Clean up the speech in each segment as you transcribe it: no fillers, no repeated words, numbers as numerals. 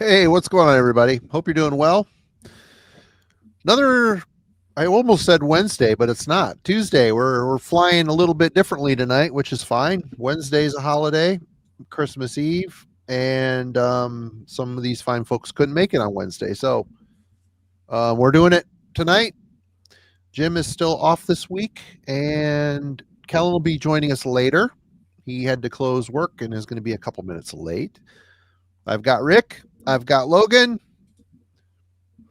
Hey, what's going on, everybody? Hope you're doing well. Another, I almost said Wednesday, but it's not. Tuesday. We're flying a little bit differently tonight, which is fine. Wednesday's a holiday, Christmas Eve, and some of these fine folks couldn't make it on Wednesday. So we're doing it tonight. Jim is still off this week, and Kellen will be joining us later. He had to close work and is going to be a couple minutes late. I've got Rick. I've got Logan.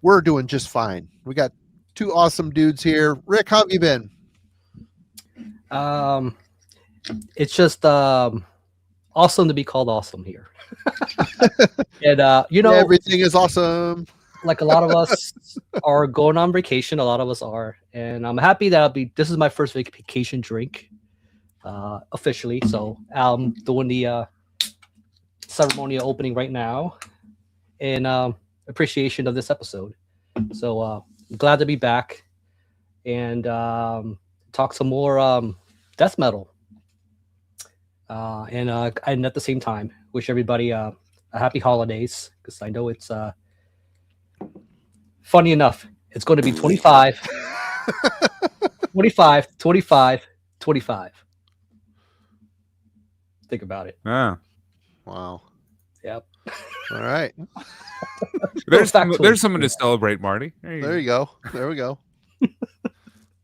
We're doing just fine. We got two awesome dudes here. Rick, how have you been? It's just awesome to be called awesome here. And everything is awesome. Like a lot of us are going on vacation. A lot of us are, and I'm happy that this is my first vacation drink officially. So I'm doing the ceremonial opening right now in appreciation of this episode. So I'm glad to be back and talk some more death metal. And at the same time, wish everybody a happy holidays, because I know it's funny enough, it's going to be 25, 25, 25, 25. Think about it. Ah. Wow. Yep. All right. There's someone to celebrate, Marty. There you go. There we go.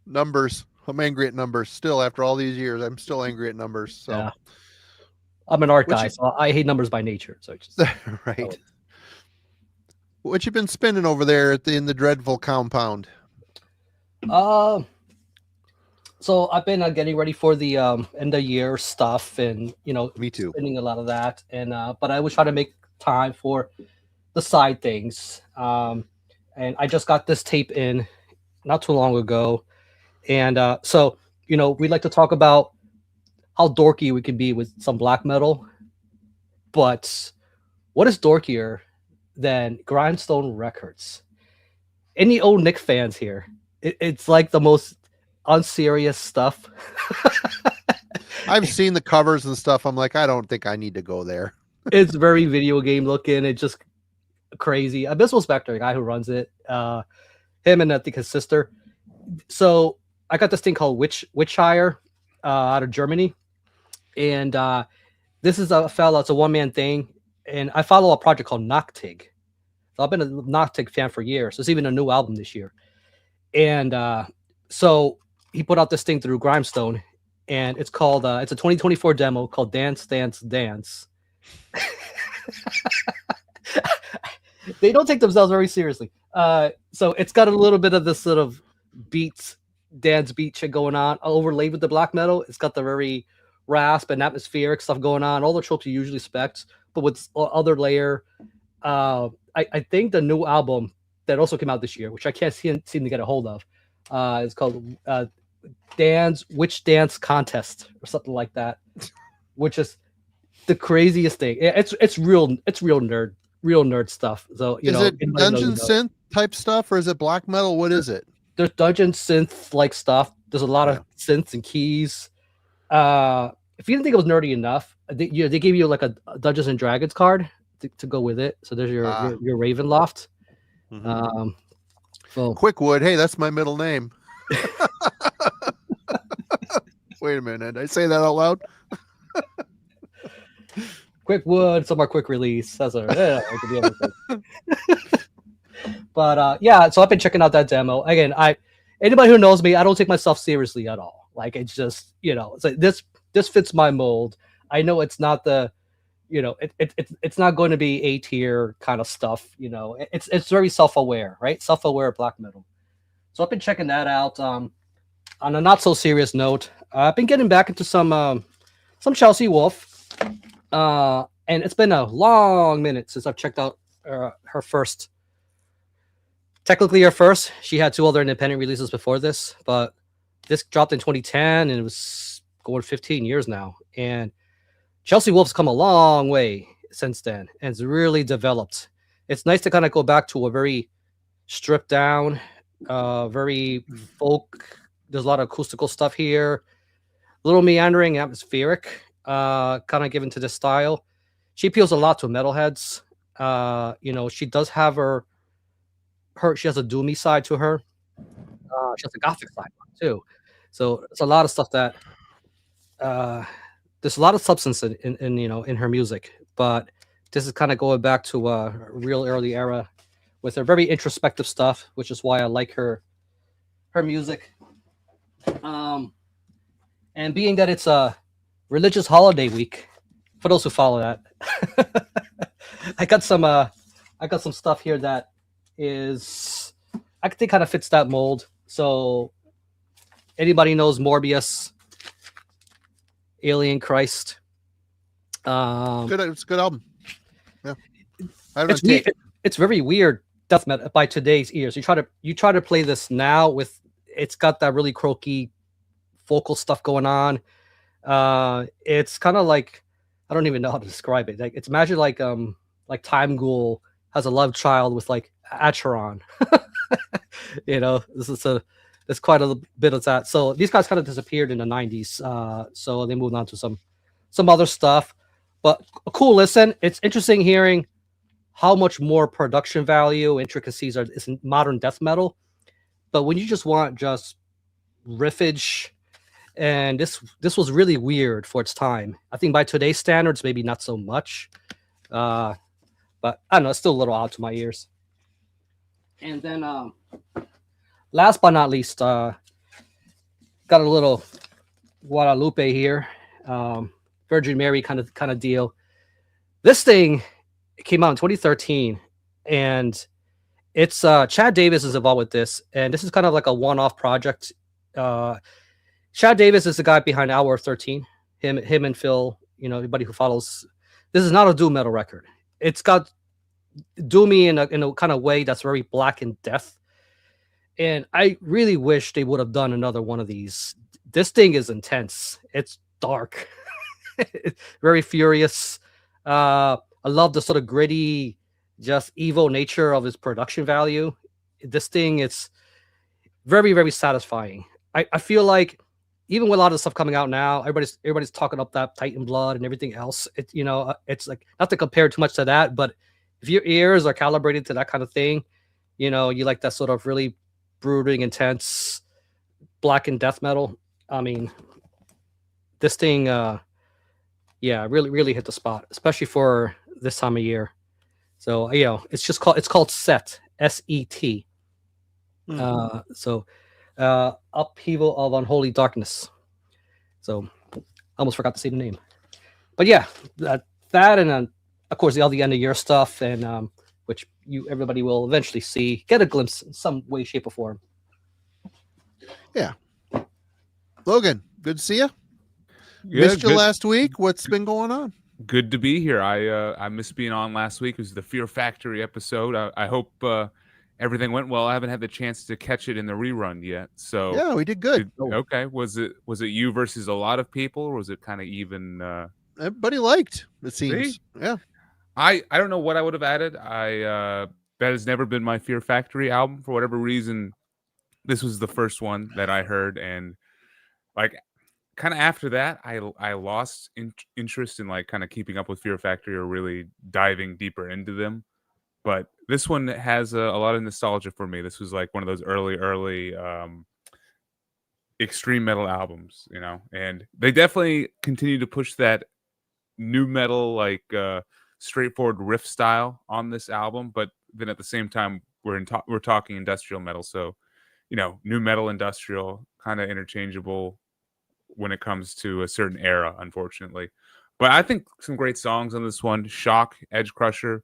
Numbers. I'm angry at numbers. Still, after all these years, I'm still angry at numbers. So yeah. I'm an art guy, so I hate numbers by nature. So just right. What you been spending over there in the dreadful compound? So I've been getting ready for the end of year stuff, and me too. Spending a lot of that, and but I was trying to make time for the side things. And I just got this tape in not too long ago, and so we like to talk about how dorky we can be with some black metal, but what is dorkier than Grindstone Records? Any old Nick fans here? It's like the most unserious stuff. I've seen the covers and stuff. I'm like, I don't think I need to go there. It's very video game looking. It's just crazy. Abyssal Spectre, the guy who runs it, him and I think his sister. So I got this thing called Witchire out of Germany, and this is a fella. It's a one-man thing, and I follow a project called Noctig. So I've been a Noctig fan for years. There's even a new album this year, and so he put out this thing through Grindstone, and it's called it's a 2024 demo called Dance Dance Dance. They don't take themselves very seriously. So it's got a little bit of this sort of dance beat shit going on, overlaid with the black metal. It's got the very rasp and atmospheric stuff going on, all the tropes you usually expect, but with other layer. I think the new album that also came out this year, which I can't seem to get a hold of, it's called Witch Dance Contest or something like that, which is the craziest thing. It's real nerd stuff. So is it dungeon synth type stuff, or is it black metal? What is it? There's dungeon synth like stuff. There's a lot of synths and keys. If you didn't think it was nerdy enough, they gave you like a Dungeons and Dragons card to go with it. So there's your Ravenloft. Mm-hmm. So Quickwood. Hey, that's my middle name. Wait a minute. Did I say that out loud? Quickwood, some more quick release. That's But so I've been checking out that demo. Again, anybody who knows me, I don't take myself seriously at all. Like, it's just, it's like this fits my mold. I know it's not the, it's not going to be A tier kind of stuff. It's very self-aware, right? Self-aware black metal. So I've been checking that out. On a not so serious note, I've been getting back into some Chelsea Wolfe, and it's been a long minute since I've checked out her first. Technically her first. She had two other independent releases before this, but this dropped in 2010, and it was going 15 years now. And Chelsea Wolfe's come a long way since then, and it's really developed. It's nice to kind of go back to a very stripped down, very folk. There's a lot of acoustical stuff here, a little meandering, atmospheric, kind of given to this style. She appeals a lot to metalheads. She does have her she has a doomy side to her. She has a gothic side too. So it's a lot of stuff that there's a lot of substance in her music, but this is kind of going back to a real early era with her very introspective stuff, which is why I like her music. And being that it's a religious holiday week, for those who follow that, I got some stuff here that is I think kind of fits that mold. So anybody knows Morbius, Alien Christ? It's a good album. Yeah, it's very weird death metal by today's ears. You try to play this now with it's got that really croaky vocal stuff going on. It's kind of like I don't even know how to describe it. Like it's imagine like Time Ghoul has a love child with like Acheron. There's quite a bit of that. So these guys kind of disappeared in the 90s. So they moved on to some other stuff. But a cool listen. It's interesting hearing how much more production value, intricacies is in modern death metal. But when you just want just riffage, and this was really weird for its time. I think by today's standards, maybe not so much. But I don't know, it's still a little odd to my ears. And then last but not least, got a little Guadalupe here. Virgin Mary kind of deal. This thing came out in 2013, and it's Chad Davis is involved with this, and this is kind of like a one-off project. Chad Davis is the guy behind Hour 13. Him and Phil, everybody who follows. This is not a doom metal record. It's got doomy in a kind of way that's very black and death. And I really wish they would have done another one of these. This thing is intense. It's dark. Very furious. I love the sort of gritty, just evil nature of its production value. This thing, it's very, very satisfying. I feel like even with a lot of the stuff coming out now, everybody's talking up that Titan Blood and everything else. It's like not to compare too much to that, but if your ears are calibrated to that kind of thing, you like that sort of really brooding, intense, black and death metal. I mean, this thing, really, really hit the spot, especially for this time of year. So it's called Set, S-E-T. Upheaval of Unholy Darkness. So I almost forgot to say the name, but yeah, that and of course all the end of year stuff, and which everybody will eventually get a glimpse in some way, shape, or form. Yeah, Logan, good to see you. Yeah, missed you last week. What's been going on? Good to be here. I missed being on last week. It was the Fear Factory episode. I hope everything went well. I haven't had the chance to catch it in the rerun yet. So yeah, we did good. Okay. Was it you versus a lot of people, or was it kind of even? Everybody liked, it seems. See? Yeah. I don't know what I would have added. That has never been my Fear Factory album for whatever reason. This was the first one that I heard, and like kind of after that, I lost interest in like kind of keeping up with Fear Factory or really diving deeper into them. But this one has a lot of nostalgia for me. This was like one of those early extreme metal albums, and they definitely continue to push that new metal, like straightforward riff style on this album. But then at the same time, we're talking industrial metal. So, new metal, industrial, kind of interchangeable when it comes to a certain era, unfortunately. But I think some great songs on this one. Shock, Edge Crusher.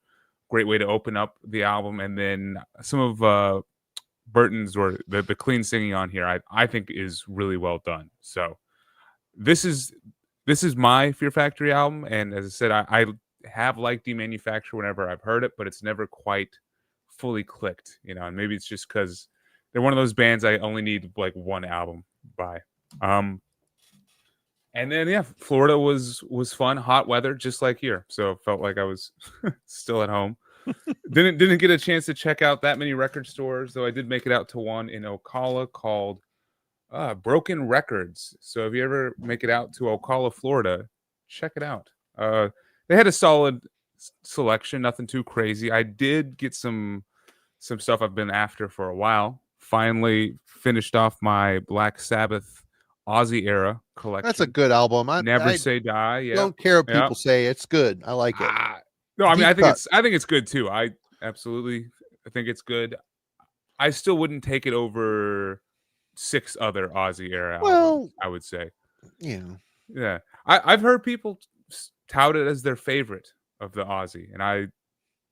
Great way to open up the album, and then some of Burton's or the clean singing on here, I think is really well done. So this is my Fear Factory album, and as I said, I have liked Demanufacture whenever I've heard it, but it's never quite fully clicked, and maybe it's just because they're one of those bands I only need like one album by. And then Florida was fun, hot weather, just like here. So felt like I was still at home. Didn't get a chance to check out that many record stores, though I did make it out to one in Ocala called Broken Records. So if you ever make it out to Ocala, Florida, check it out. They had a solid selection, nothing too crazy. I did get some stuff I've been after for a while. Finally finished off my Black Sabbath Aussie era collection. That's a good album. Never I Say Die. Yeah. don't care what Yeah. people say. It's good. I like it. No, I mean, Deep cut. I think it's good too. I think it's good. I still wouldn't take it over 6 other Aussie era albums, I would say. Yeah. I've heard people tout it as their favorite of the Aussie, and I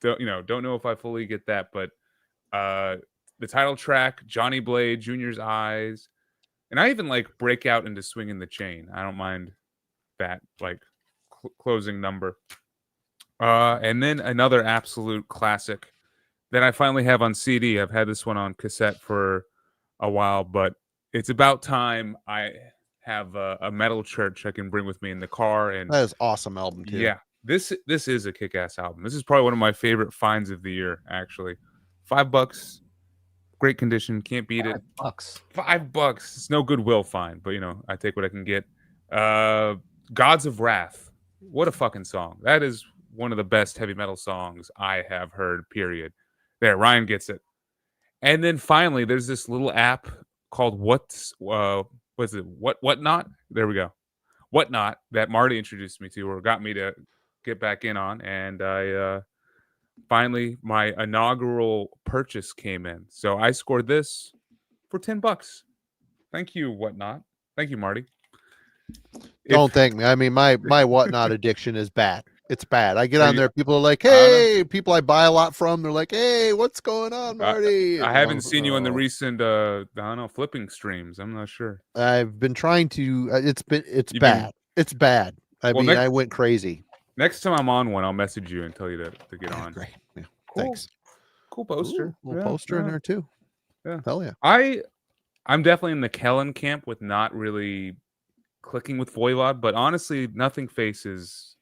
don't know if I fully get that, but the title track, Johnny Blade, Junior's Eyes, and I even like break out into Swinging the Chain. I don't mind that like closing number. And then another absolute classic that I finally have on CD. I've had this one on cassette for a while, but it's about time I have a metal church I can bring with me in the car. And that is awesome album too. Yeah, this is a kick-ass album. This is probably one of my favorite finds of the year, actually. $5, great condition, can't beat it. $5. It's no Goodwill find, but I take what I can get. Gods of Wrath. What a fucking song. That is one of the best heavy metal songs I have heard, period. There, Ryan gets it. And then finally, there's this little app called Whatnot? There we go. Whatnot, that Marty introduced me to, or got me to get back in on. And I finally, my inaugural purchase came in. So I scored this for $10. Thank you, Whatnot. Thank you, Marty. Don't thank me. I mean, my Whatnot addiction is bad. It's bad. I get on there. People are like, hey, people I buy a lot from. They're like, hey, what's going on, Marty? I haven't seen you on the recent, flipping streams. I'm not sure. I've been trying to. It's bad. It's bad. I went crazy. Next time I'm on one, I'll message you and tell you to get on. Great. Yeah. Cool. Thanks. Cool poster. Little poster in there too. Yeah. Hell yeah. I'm definitely in the Kellen camp with not really clicking with Voivod, but honestly, Nothing Face is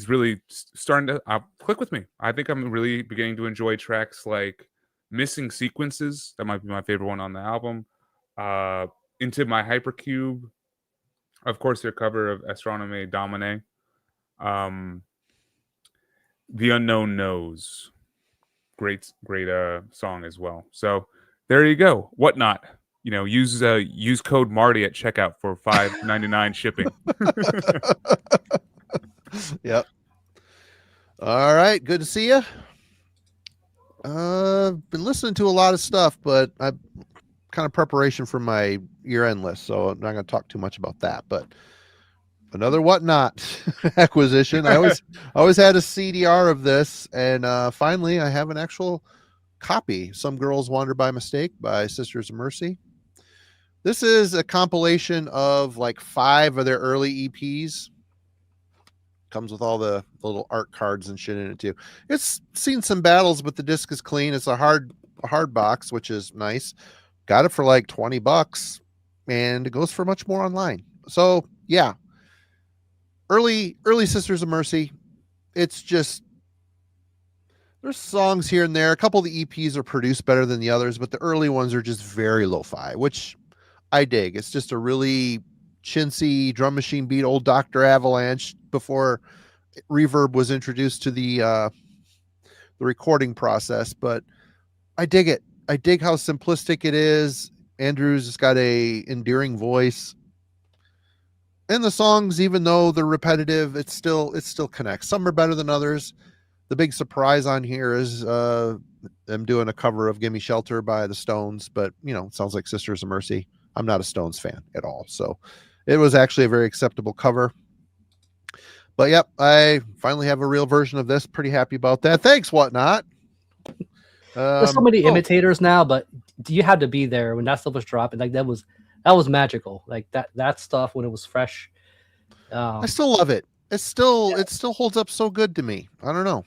really starting to click with me. I think I'm really beginning to enjoy tracks like Missing Sequences. That might be my favorite one on the album. Into My Hypercube. Of course, their cover of Astronomy Domine. The Unknown Knows. Great song as well. So there you go. Whatnot. Use code Marty at checkout for $5.99 shipping. Yep. All right. Good to see you. Been listening to a lot of stuff, but I'm kind of preparation for my year-end list, so I'm not going to talk too much about that. But another Whatnot acquisition. I always had a CDR of this, and finally I have an actual copy. Some Girls Wander by Mistake by Sisters of Mercy. This is a compilation of like 5 of their early EPs. Comes with all the little art cards and shit in it too. It's seen some battles, but the disc is clean. It's a hard box, which is nice. Got it for like $20, and it goes for much more online. So yeah, early Sisters of Mercy. It's just there's songs here and there. A couple of the EPs are produced better than the others, but the early ones are just very lo-fi, which I dig. It's just a really chintzy drum machine beat, old Dr. Avalanche before reverb was introduced to the recording process. But I dig it. I dig how simplistic it is. Andrews has got a endearing voice, and the songs, even though they're repetitive, it still connects. Some are better than others. The big surprise on here is them doing a cover of Gimme Shelter by the Stones, but it sounds like Sisters of Mercy. I'm not a Stones fan at all, so it was actually a very acceptable cover. But yep, I finally have a real version of this. Pretty happy about that. Thanks, Whatnot. There's so many imitators now, but you had to be there when that stuff was dropping. Like that was magical. Like that stuff when it was fresh. I still love it. It still holds up so good to me. I don't know.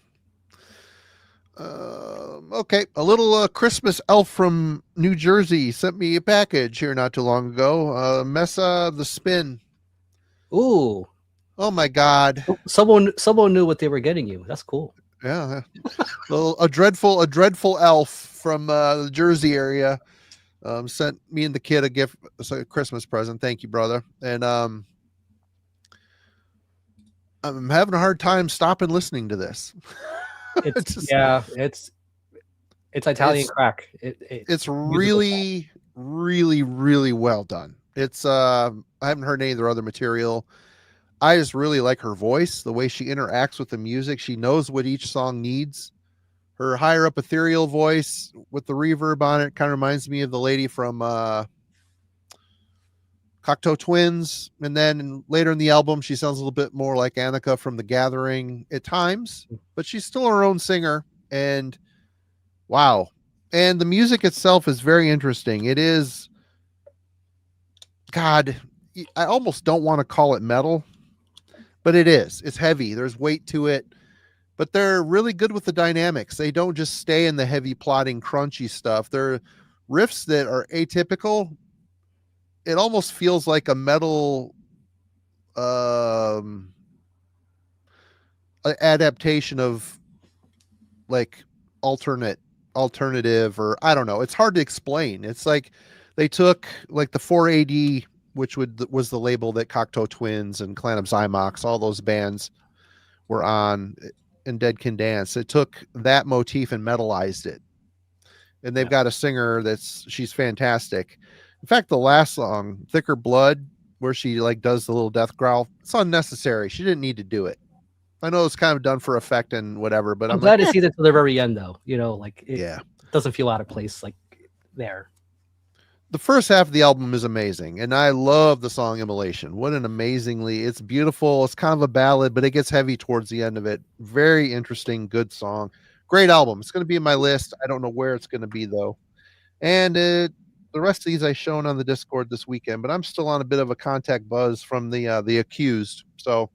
Okay, a little Christmas elf from New Jersey sent me a package here not too long ago. Mesa the Spin. Ooh. Oh my God. Someone knew what they were getting you. That's cool. Yeah. A dreadful elf from the Jersey area sent me and the kid a gift, a Christmas present. Thank you, brother. And I'm having a hard time stopping listening to this. It's Just- yeah, it's Italian It's- crack. it's musical really, really, really well done. It's I haven't heard any of their other material. I just really like her voice, the way she interacts with the music. She knows what each song needs. Her higher up ethereal voice with the reverb on it kind of reminds me of the lady from Cocteau Twins. And then later in the album, she sounds a little bit more like Annika from The Gathering at times, but she's still her own singer. And wow. And the music itself is very interesting. It is, God, I almost don't want to call it metal, but it is. It's heavy. There's weight to it, but they're really good with the dynamics. They don't just stay in the heavy plotting, crunchy stuff. They're riffs that are atypical. It almost feels like a metal adaptation of like alternative, or I don't know. It's hard to explain. It's like they took like the 4AD, which was the label that Cocteau Twins and Clan of Zymox, all those bands were on, and Dead Can Dance. It took that motif and metalized it. And they've got a singer she's fantastic. In fact, the last song, Thicker Blood, where she like does the little death growl, it's unnecessary. She didn't need to do it. I know it's kind of done for effect and whatever, but I'm I'm glad like, to see that to the very end, though. You know, like it yeah. doesn't feel out of place like there. The first half of the album is amazing, and I love the song Immolation. What an amazingly, it's beautiful. It's kind of a ballad, but it gets heavy towards the end of it. Very interesting, good song. Great album. It's going to be in my list. I don't know where it's going to be though. And the rest of these I shown on the Discord this weekend, but I'm still on a bit of a contact buzz from the Accused. So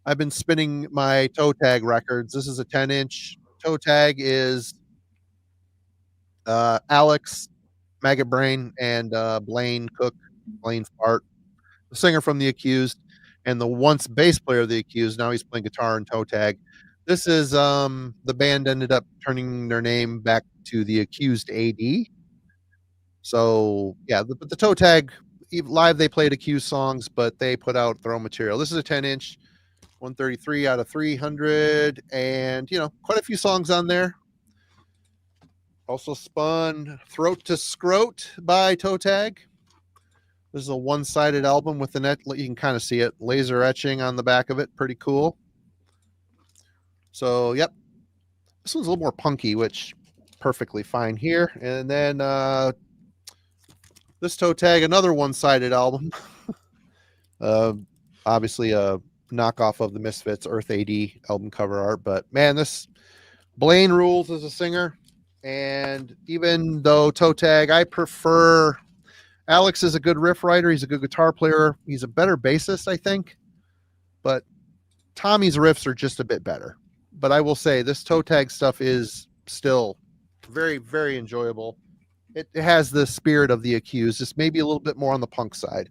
I've been spinning my toe tag records. This is a 10-inch. Toe tag is Alex, Maggot Brain, and Blaine Fart, the singer from The Accused, and the once bass player of The Accused. Now he's playing guitar and toe tag. This is the band ended up turning their name back to The Accused AD. So yeah, the toe tag live they played Accused songs, but they put out their own material. This is a 10-inch, 133 out of 300, and quite a few songs on there. Also spun Throat to Scrote by Toe Tag. This is a one-sided album with the net. You can kind of see it. Laser etching on the back of it. Pretty cool. So, yep. This one's a little more punky, which perfectly fine here. And then this Toe Tag, another one-sided album. Obviously a knockoff of the Misfits Earth AD album cover art. But, man, this Blaine rules as a singer. And even though Toe Tag, I prefer... Alex is a good riff writer. He's a good guitar player. He's a better bassist, I think. But Tommy's riffs are just a bit better. But I will say this Toe Tag stuff is still very, very enjoyable. It has the spirit of The Accused, just maybe a little bit more on the punk side.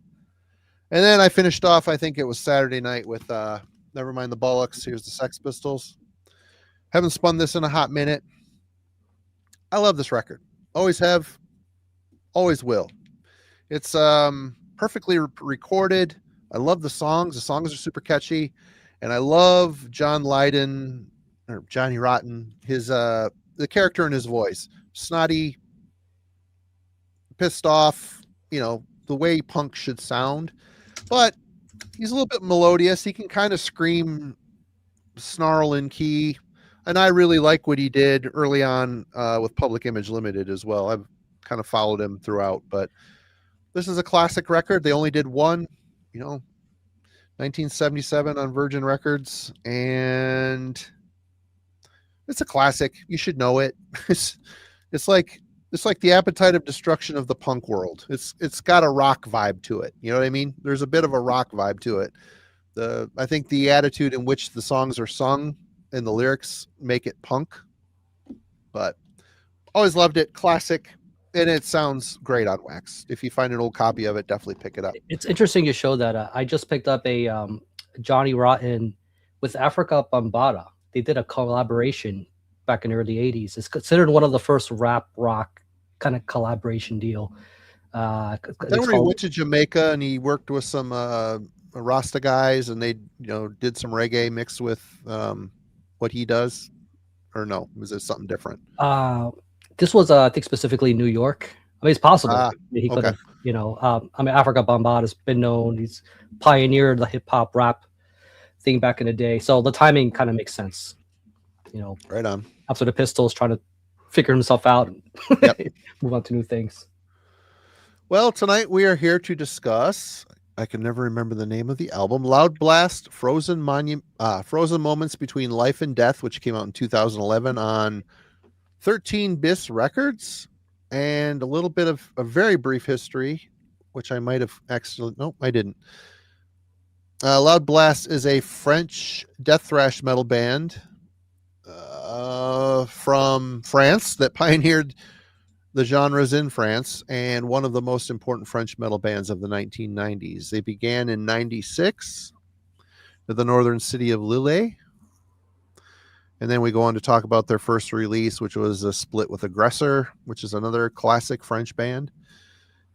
And then I finished off, I think it was Saturday night with Nevermind the Bollocks. Here's the Sex Pistols. Haven't spun this in a hot minute. I love this record. Always have. Always will. It's perfectly recorded. I love the songs. The songs are super catchy. And I love John Lydon, or Johnny Rotten, his the character in his voice. Snotty, pissed off, the way punk should sound. But he's a little bit melodious. He can kind of scream, snarl in key. And I really like what he did early on with Public Image Limited as well. I've kind of followed him throughout, but this is a classic record. They only did one, 1977 on Virgin Records, and it's a classic. You should know it. It's like the Appetite of Destruction of the punk world. It's got a rock vibe to it. You know what I mean? There's a bit of a rock vibe to it. I think the attitude in which the songs are sung and the lyrics make it punk, but always loved it. Classic. And it sounds great on wax. If you find an old copy of it, definitely pick it up. It's interesting you show that. I just picked up a Johnny Rotten with Africa Bambaataa. They did a collaboration back in the early 80s. It's considered one of the first rap rock kind of collaboration deal. Then he went to Jamaica and he worked with some Rasta guys, and they did some reggae mixed with what he does, or no? Was it something different? This was I think specifically New York. I mean, it's possible he could okay. have. I mean, Africa Bambaataa has been known. He's pioneered the hip hop rap thing back in the day, so the timing kind of makes sense. Right on. After the Pistols trying to figure himself out and Yep. move on to new things. Well, tonight we are here to discuss, I can never remember the name of the album, Loudblast, Frozen Moments Between Life and Death, which came out in 2011 on 13 Bis Records, and a little bit of a very brief history, which I might have actually, nope, I didn't. Loudblast is a French death thrash metal band from France that pioneered the genres in France, and one of the most important French metal bands of the 1990s. They began in 96 with the northern city of Lille. And then we go on to talk about their first release, which was a split with Aggressor, which is another classic French band.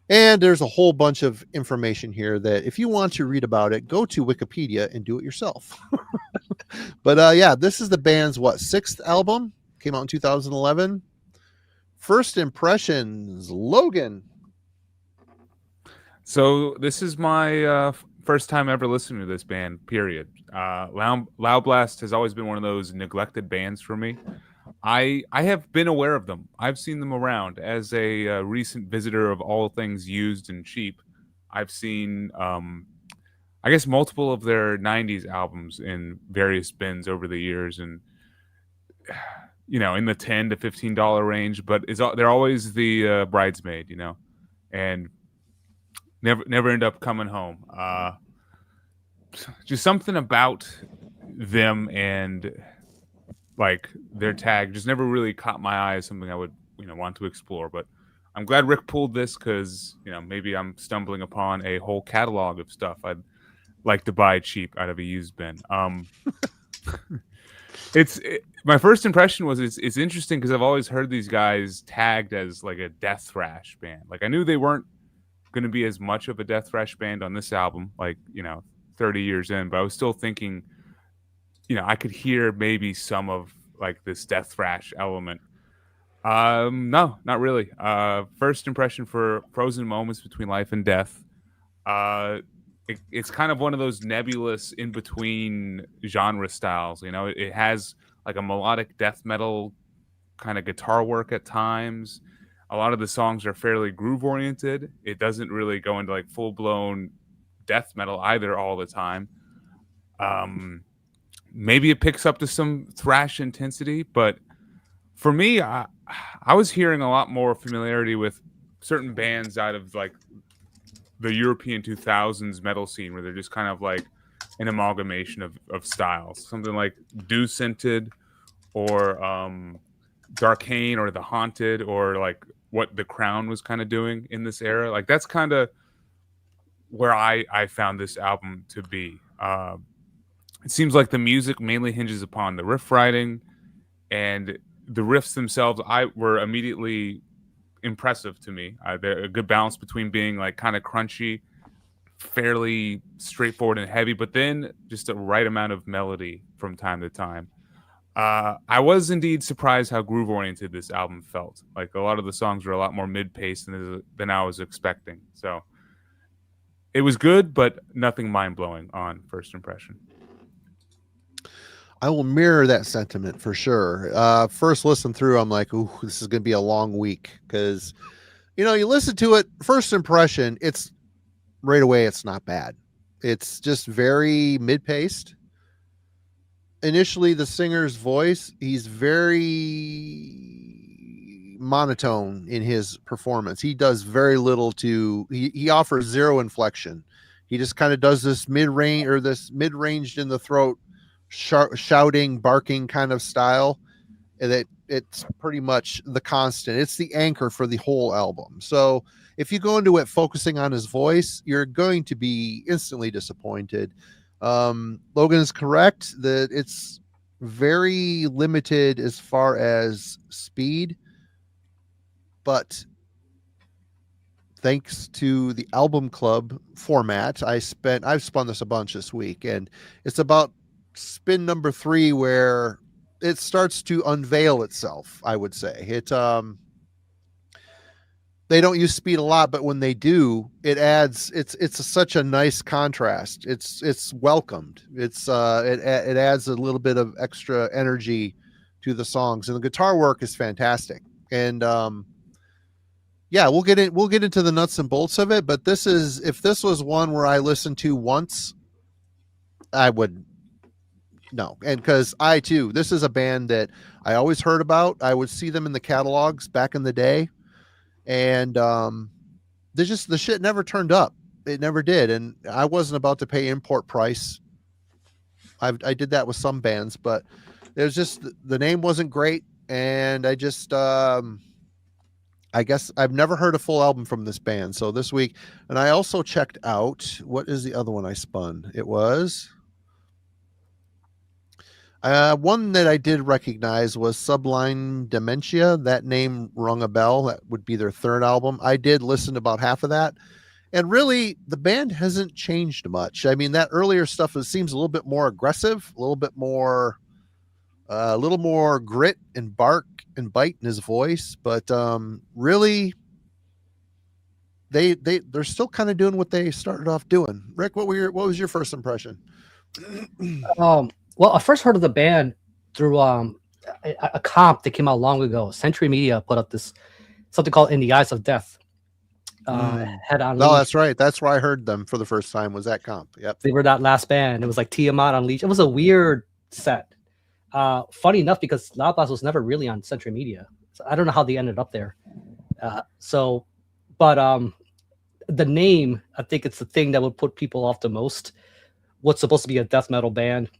And there's a whole bunch of information here that if you want to read about it, go to Wikipedia and do it yourself. But yeah, this is the band's, sixth album? Came out in 2011. First impressions, Logan. So this is my first time ever listening to this band, period. Loudblast has always been one of those neglected bands for me. I have been aware of them. I've seen them around as a recent visitor of all things used and cheap. I've seen, I guess, multiple of their 90s albums in various bins over the years, and in the $10 to $15 range, but they're always the bridesmaid, and never end up coming home. Just something about them and like their tag just never really caught my eye as something I would want to explore. But I'm glad Rick pulled this because maybe I'm stumbling upon a whole catalog of stuff I'd like to buy cheap out of a used bin. My first impression was it's interesting because I've always heard these guys tagged as like a death thrash band. Like I knew they weren't going to be as much of a death thrash band on this album, 30 years in, but I was still thinking, I could hear maybe some of like this death thrash element. No, not really. First impression for Frozen Moments Between Life and Death. It's kind of one of those nebulous in between genre styles. It has like a melodic death metal kind of guitar work at times. A lot of the songs are fairly groove oriented. It doesn't really go into like full blown death metal either all the time. Maybe it picks up to some thrash intensity, but for me, I was hearing a lot more familiarity with certain bands out of like the European 2000s metal scene, where they're just kind of like an amalgamation of styles, something like Dew Scented or Darkane or The Haunted, or like what The Crown was kind of doing in this era. Like that's kind of where I found this album to be. It seems like the music mainly hinges upon the riff writing, and the riffs themselves were immediately impressive to me. They're a good balance between being like kind of crunchy, fairly straightforward and heavy, but then just a right amount of melody from time to time. I was indeed surprised how groove oriented this album felt. Like a lot of the songs were a lot more mid-paced than I was expecting. So it was good, but nothing mind-blowing on first impression. I will mirror that sentiment for sure. First listen through, I'm like, ooh, this is going to be a long week because, you listen to it, first impression, it's right away, it's not bad. It's just very mid-paced. Initially, the singer's voice, he's very monotone in his performance. He does very little he offers zero inflection. He just kind of does this mid-range or this mid-ranged in the throat, shouting, barking kind of style, and it's pretty much the constant. It's the anchor for the whole album. So if you go into it focusing on his voice, you're going to be instantly disappointed. Logan is correct that it's very limited as far as speed, but thanks to the album club format, I've spun this a bunch this week, and it's about spin number 3 where it starts to unveil itself. I would say they don't use speed a lot, but when they do, it adds, it's such a nice contrast. It's welcomed. It adds a little bit of extra energy to the songs, and the guitar work is fantastic. And yeah, we'll get into the nuts and bolts of it, but if this was one where I listened to once, I would no. And because this is a band that I always heard about. I would see them in the catalogs back in the day, and the shit never turned up. It never did, and I wasn't about to pay import price. I did that with some bands, but there's just, the name wasn't great, and I just I guess I've never heard a full album from this band. So this week, and I also checked out, what is the other one I spun? It was one that I did recognize was Sublime Dementia. That name rung a bell. That would be their 3rd album. I did listen to about half of that. And really, the band hasn't changed much. I mean, that earlier stuff seems a little bit more aggressive, a little more grit and bark and bite in his voice. But really, they're still kind of doing what they started off doing. Rick, what was your first impression? Well, I first heard of the band through a comp that came out long ago. Century Media put up something called In the Eyes of Death. Head on. No, that's right. That's where I heard them for the first time, was that comp. Yep. They were that last band. It was like Tiamat Unleashed. It was a weird set. Funny enough, because Loudblast was never really on Century Media. So I don't know how they ended up there. But the name, I think it's the thing that would put people off the most. What's supposed to be a death metal band.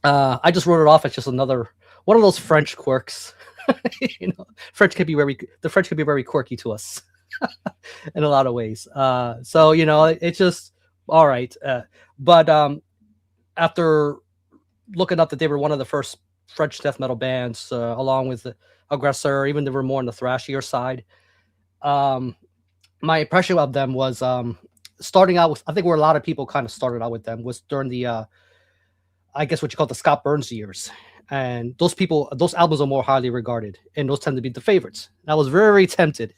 I just wrote it off as just another one of those French quirks. The French can be very quirky to us in a lot of ways. So it's just all right. But after looking up that they were one of the first French death metal bands, along with the Aggressor, even they were more on the thrashier side. My impression of them was starting out with, I think where a lot of people kind of started out with them was during the I guess what you call the Scott Burns years. And those albums are more highly regarded, and those tend to be the favorites. And I was very tempted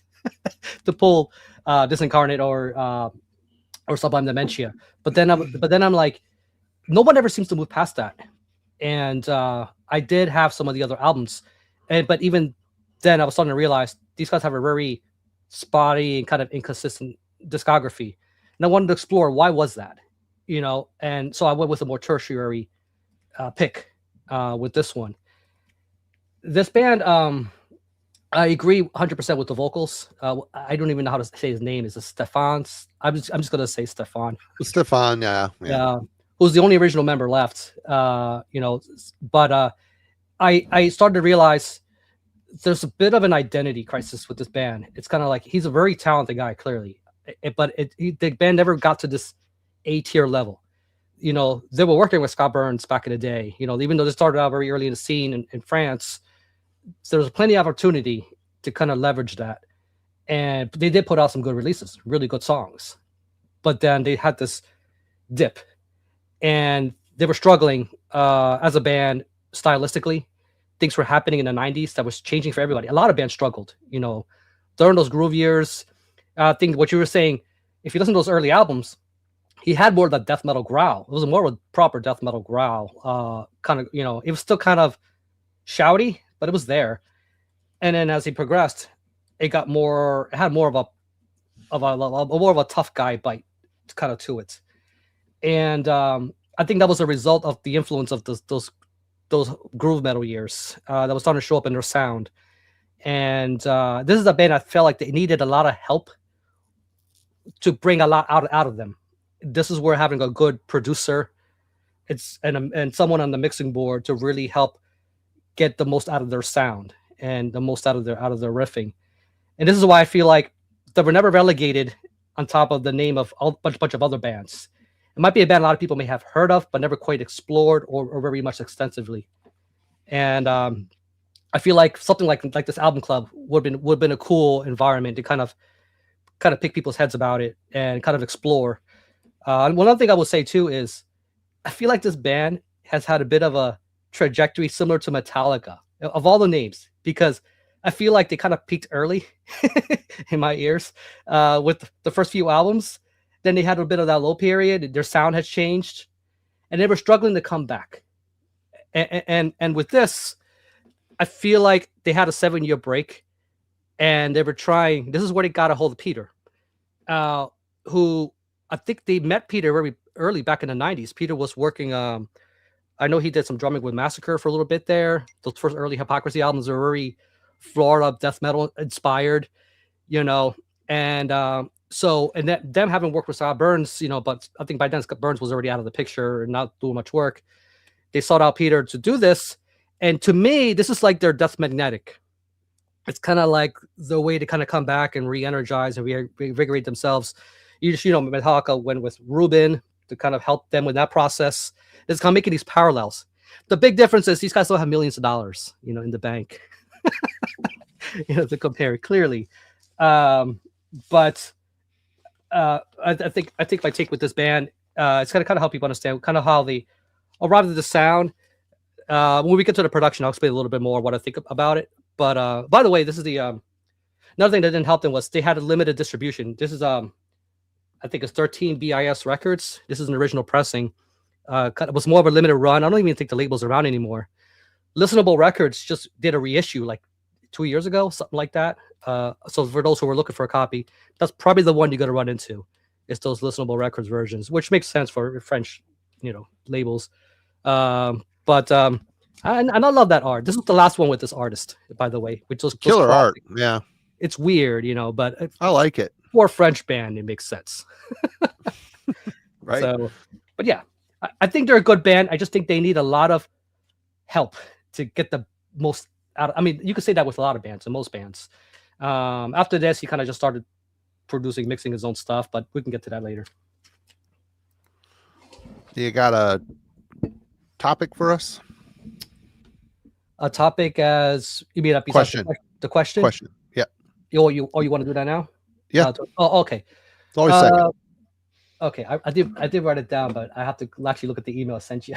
to pull Disincarnate or Sublime Dementia. But then I'm like, no one ever seems to move past that. And I did have some of the other albums. But even then I was starting to realize these guys have a very spotty and kind of inconsistent discography. And I wanted to explore why was that, and so I went with a more tertiary pick with this one. This band, I agree 100% with the vocals. I don't even know how to say his name. Is it Stefan? I'm just gonna say Stefan. Stefan, yeah. Who's the only original member left. But I started to realize there's a bit of an identity crisis with this band. It's kind of like he's a very talented guy, clearly, but the band never got to this A-tier level. They were working with Scott Burns back in the day. Even though they started out very early in the scene in France, there was plenty of opportunity to kind of leverage that. And they did put out some good releases, really good songs. But then they had this dip. And they were struggling as a band stylistically. Things were happening in the 90s that was changing for everybody. A lot of bands struggled, during those groove years. I think what you were saying, if you listen to those early albums, he had more of that death metal growl. It was more of a proper death metal growl. It was still kind of shouty, but it was there. And then as he progressed, it had more of a tough guy bite kind of to it. And I think that was a result of the influence of those groove metal years that was starting to show up in their sound. And this is a band I felt like they needed a lot of help to bring a lot out of them. This is where having a good producer, and someone on the mixing board to really help get the most out of their sound and the most out of their riffing. And this is why I feel like they were never relegated on top of the name of a bunch of other bands. It might be a band a lot of people may have heard of, but never quite explored or very much extensively. And I feel like something like this album club would have been a cool environment to kind of kind of pick people's heads about it and kind of explore. And one other thing I will say too is I feel like this band has had a bit of a trajectory similar to Metallica of all the names, because I feel like they kind of peaked early in my ears with the first few albums. Then they had a bit of that low period. Their sound has changed, and they were struggling to come back. And with this, I feel like they had a 7-year break, and they were trying. This is where they got a hold of Peter, who I think they met Peter very early back in the 90s. Peter was working. I know he did some drumming with Massacre for a little bit there. Those first early Hypocrisy albums are very Florida death metal inspired, and them having worked with Scott Burns, but I think by then Scott Burns was already out of the picture and not doing much work. They sought out Peter to do this, and to me, this is like their Death Magnetic. It's kind of like the way to kind of come back and re-energize and reinvigorate themselves. Metallica went with Rubin to kind of help them with that process. It's kind of making these parallels. The big difference is these guys don't have millions of dollars, in the bank, to compare it clearly. But I think my take with this band, it's going to kind of help people understand kind of how they arrived at the sound. When we get to the production, I'll explain a little bit more what I think about it. But by the way, this is the another thing that didn't help them was they had a limited distribution. This is I think it's 13 BIS records. This is an original pressing. It was more of a limited run. I don't even think the label's around anymore. Listenable Records just did a reissue like 2 years ago, something like that. So for those who were looking for a copy, that's probably the one you're going to run into. It's those Listenable Records versions, which makes sense for French, labels. And I love that art. This is the last one with this artist, by the way, which was killer art. Yeah, it's weird, but I like it. For a French band, it makes sense. Right. So, but yeah, I think they're a good band. I just think they need a lot of help to get the most out. I mean, you could say that with a lot of bands and most bands. After this, he kind of just started mixing his own stuff, but we can get to that later. You got a topic for us? A topic as you mean question? The question. Question. Yeah. You want to do that now? Yeah. Okay. It's always second. Okay, I did write it down, but I have to actually look at the email I sent you.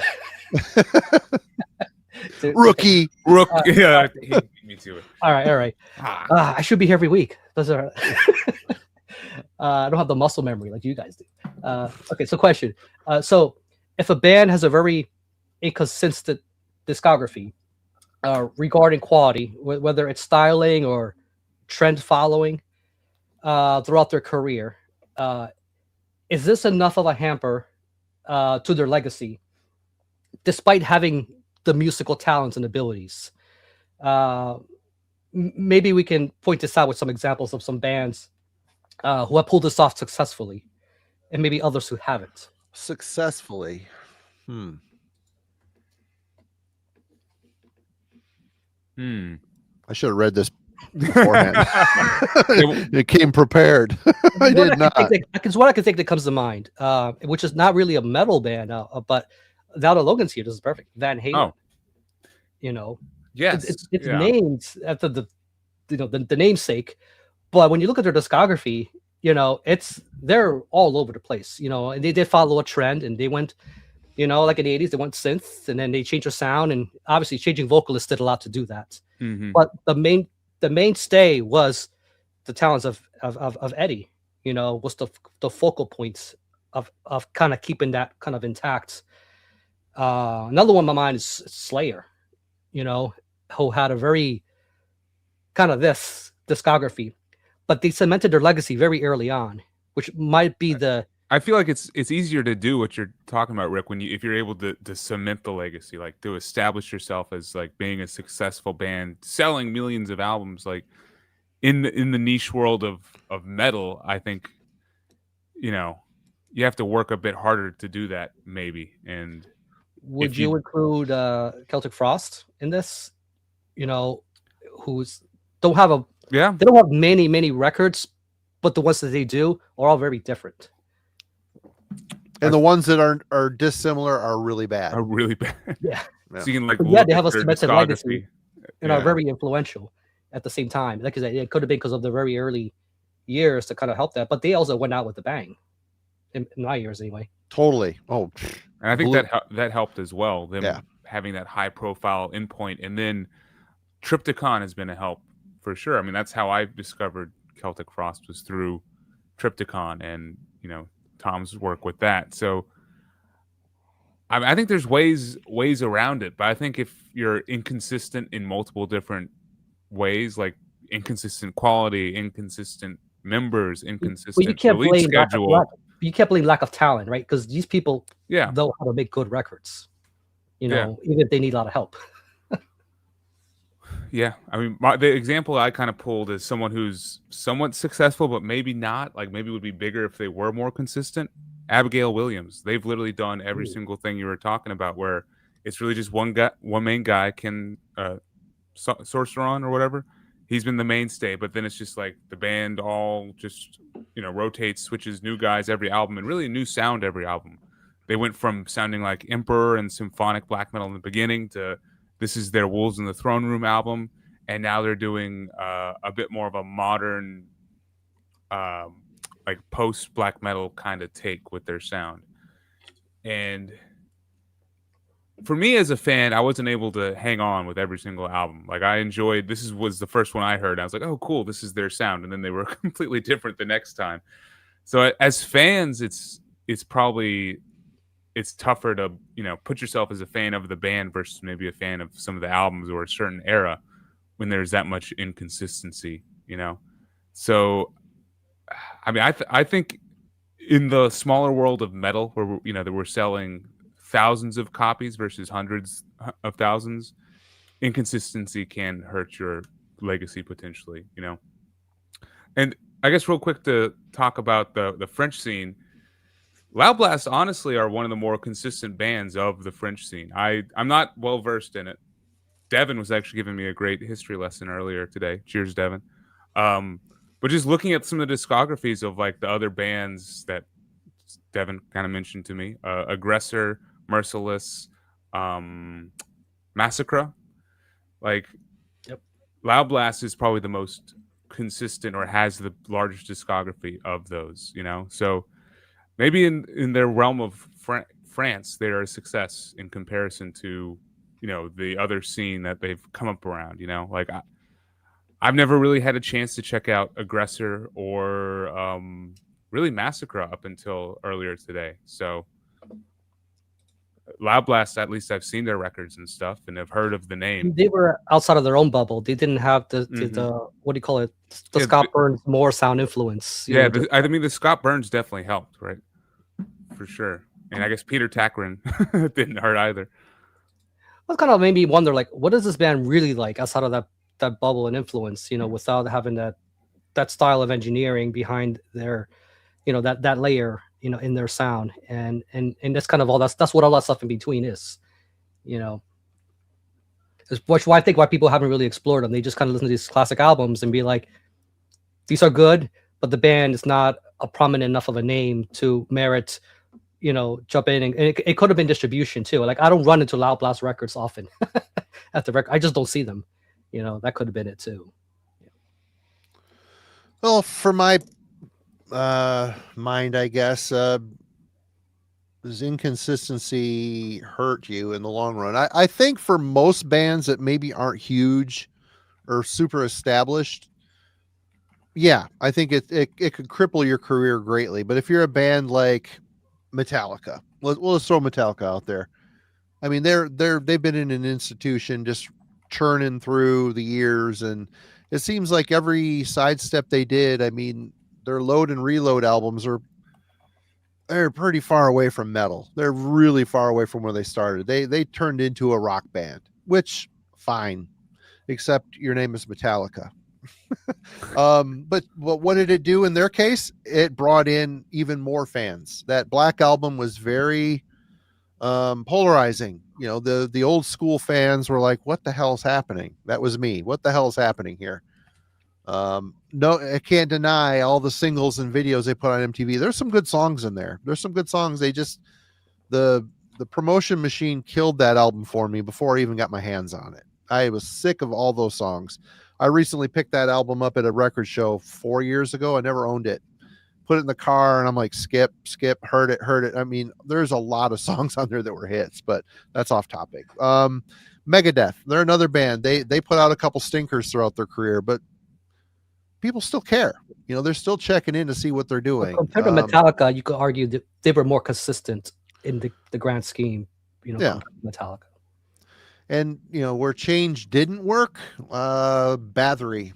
Rookie. Yeah, me too. All right. I should be here every week. Those are. I don't have the muscle memory like you guys do. Okay, so question. So if a band has a very inconsistent discography regarding quality, whether it's styling or trend following throughout their career, is this enough of a hamper to their legacy, despite having the musical talents and abilities? Maybe we can point this out with some examples of some bands who have pulled this off successfully, and maybe others who haven't. Successfully. I should have read this beforehand. It came prepared. I did not. Because what I can think that comes to mind, which is not really a metal band, but now that Logan's here, this is perfect. Van Halen. Yes, it's named after the namesake, but when you look at their discography, they're all over the place. And they did follow a trend, and they went, like in the 80s, they went synth, and then they changed their sound, and obviously changing vocalists did a lot to do that. Mm-hmm. But the mainstay was the talents of Eddie. Was the focal points of kind of keeping that kind of intact. Another one in my mind is Slayer. Who had a very kind of this discography, but they cemented their legacy very early on, which might be I feel like it's easier to do what you're talking about, Rick, if you're able to cement the legacy, like to establish yourself as like being a successful band, selling millions of albums, like in the niche world of metal. I think you have to work a bit harder to do that, maybe. And would you include Celtic Frost in this? Who's don't have they don't have many records, but the ones that they do are all very different. And the ones that are dissimilar are really bad. Yeah. So you can they have a cemented legacy and are very influential at the same time. Like I said, it could have been because of the very early years to kind of help that. But they also went out with a bang, in my years anyway. Totally. Oh, And I think Blue- that helped as well. Them having that high profile endpoint, and then Triptychon has been a help for sure. I mean, that's how I discovered Celtic Frost, was through Triptychon and Tom's work with that. So I think there's ways around it, but I think if you're inconsistent in multiple different ways, like inconsistent quality, inconsistent members, inconsistent release schedule, you can't blame lack of talent, right? Because these people yeah, know how to make good records, even if they need a lot of help. Yeah, I mean, the example I kind of pulled is someone who's somewhat successful, but maybe not. Like, maybe would be bigger if they were more consistent. Abigail Williams. They've literally done every single thing you were talking about, where it's really just one main guy, Ken Sorceron or whatever. He's been the mainstay, but then it's just like the band all just rotates, switches new guys every album, and really a new sound every album. They went from sounding like Emperor and symphonic black metal in the beginning to this is their Wolves in the Throne Room album, and now they're doing a bit more of a modern, like post black metal kind of take with their sound. And for me as a fan, I wasn't able to hang on with every single album. Like, I enjoyed, was the first one I heard. I was like, oh, cool, this is their sound. And then they were completely different the next time. So as fans, it's tougher to, put yourself as a fan of the band versus maybe a fan of some of the albums or a certain era when there's that much inconsistency, So, I mean, I think in the smaller world of metal where, that we're selling thousands of copies versus hundreds of thousands, inconsistency can hurt your legacy potentially, And I guess real quick to talk about the French scene, Loudblast honestly are one of the more consistent bands of the French scene. I'm not well versed in it. Devin was actually giving me a great history lesson earlier today. Cheers, Devin. But just looking at some of the discographies of like the other bands that Devin kind of mentioned to me, Aggressor, Merciless, Massacre, like Loudblast is probably the most consistent or has the largest discography of those, So maybe in their realm of France, they are a success in comparison to, the other scene that they've come up around, Like I've never really had a chance to check out Aggressor or really Massacre up until earlier today. So Loudblast, at least I've seen their records and stuff and have heard of the name. They were outside of their own bubble. They didn't have the what do you call it? The Scott Burns more sound influence. Yeah, I mean, the Scott Burns definitely helped, right? For sure. And I guess Peter Takrin didn't hurt either. Well, kind of made me wonder, like, what is this band really like outside of that bubble and influence? Without having that style of engineering behind their, that layer, in their sound, and that's kind of all that's what all that stuff in between is, Which I think why people haven't really explored them. They just kind of listen to these classic albums and be like, these are good, but the band is not a prominent enough of a name to merit, jump in. And it could have been distribution too. Like, I don't run into Loudblast records often at the record. I just don't see them. That could have been it too. Well, for my mind, I guess, does inconsistency hurt you in the long run? I think for most bands that maybe aren't huge or super established, yeah, I think it could cripple your career greatly. But if you're a band like Metallica, let's throw Metallica out there. I mean, they've been in an institution just churning through the years, and it seems like every sidestep they did, I mean, their Load and Reload albums they're pretty far away from metal. They're really far away from where they started. They turned into a rock band, which fine, except your name is Metallica. But what did it do in their case? It brought in even more fans. That Black Album was very polarizing. The old school fans were like, what the hell's happening? That was me. What the hell's happening here? No, I can't deny all the singles and videos they put on MTV. There's some good songs in there. There's some good songs. They just, the promotion machine killed that album for me before I even got my hands on it. I was sick of all those songs. I recently picked that album up at a record show 4 years ago. I never owned it. Put it in the car and I'm like, skip, heard it. I mean, there's a lot of songs on there that were hits, but that's off topic. Megadeth, they're another band. They put out a couple stinkers throughout their career, but people still care. You know, they're still checking in to see what they're doing. Compared to Metallica, you could argue that they were more consistent in the grand scheme, you know, Yeah. Metallica. And, you know, where change didn't work, Bathory,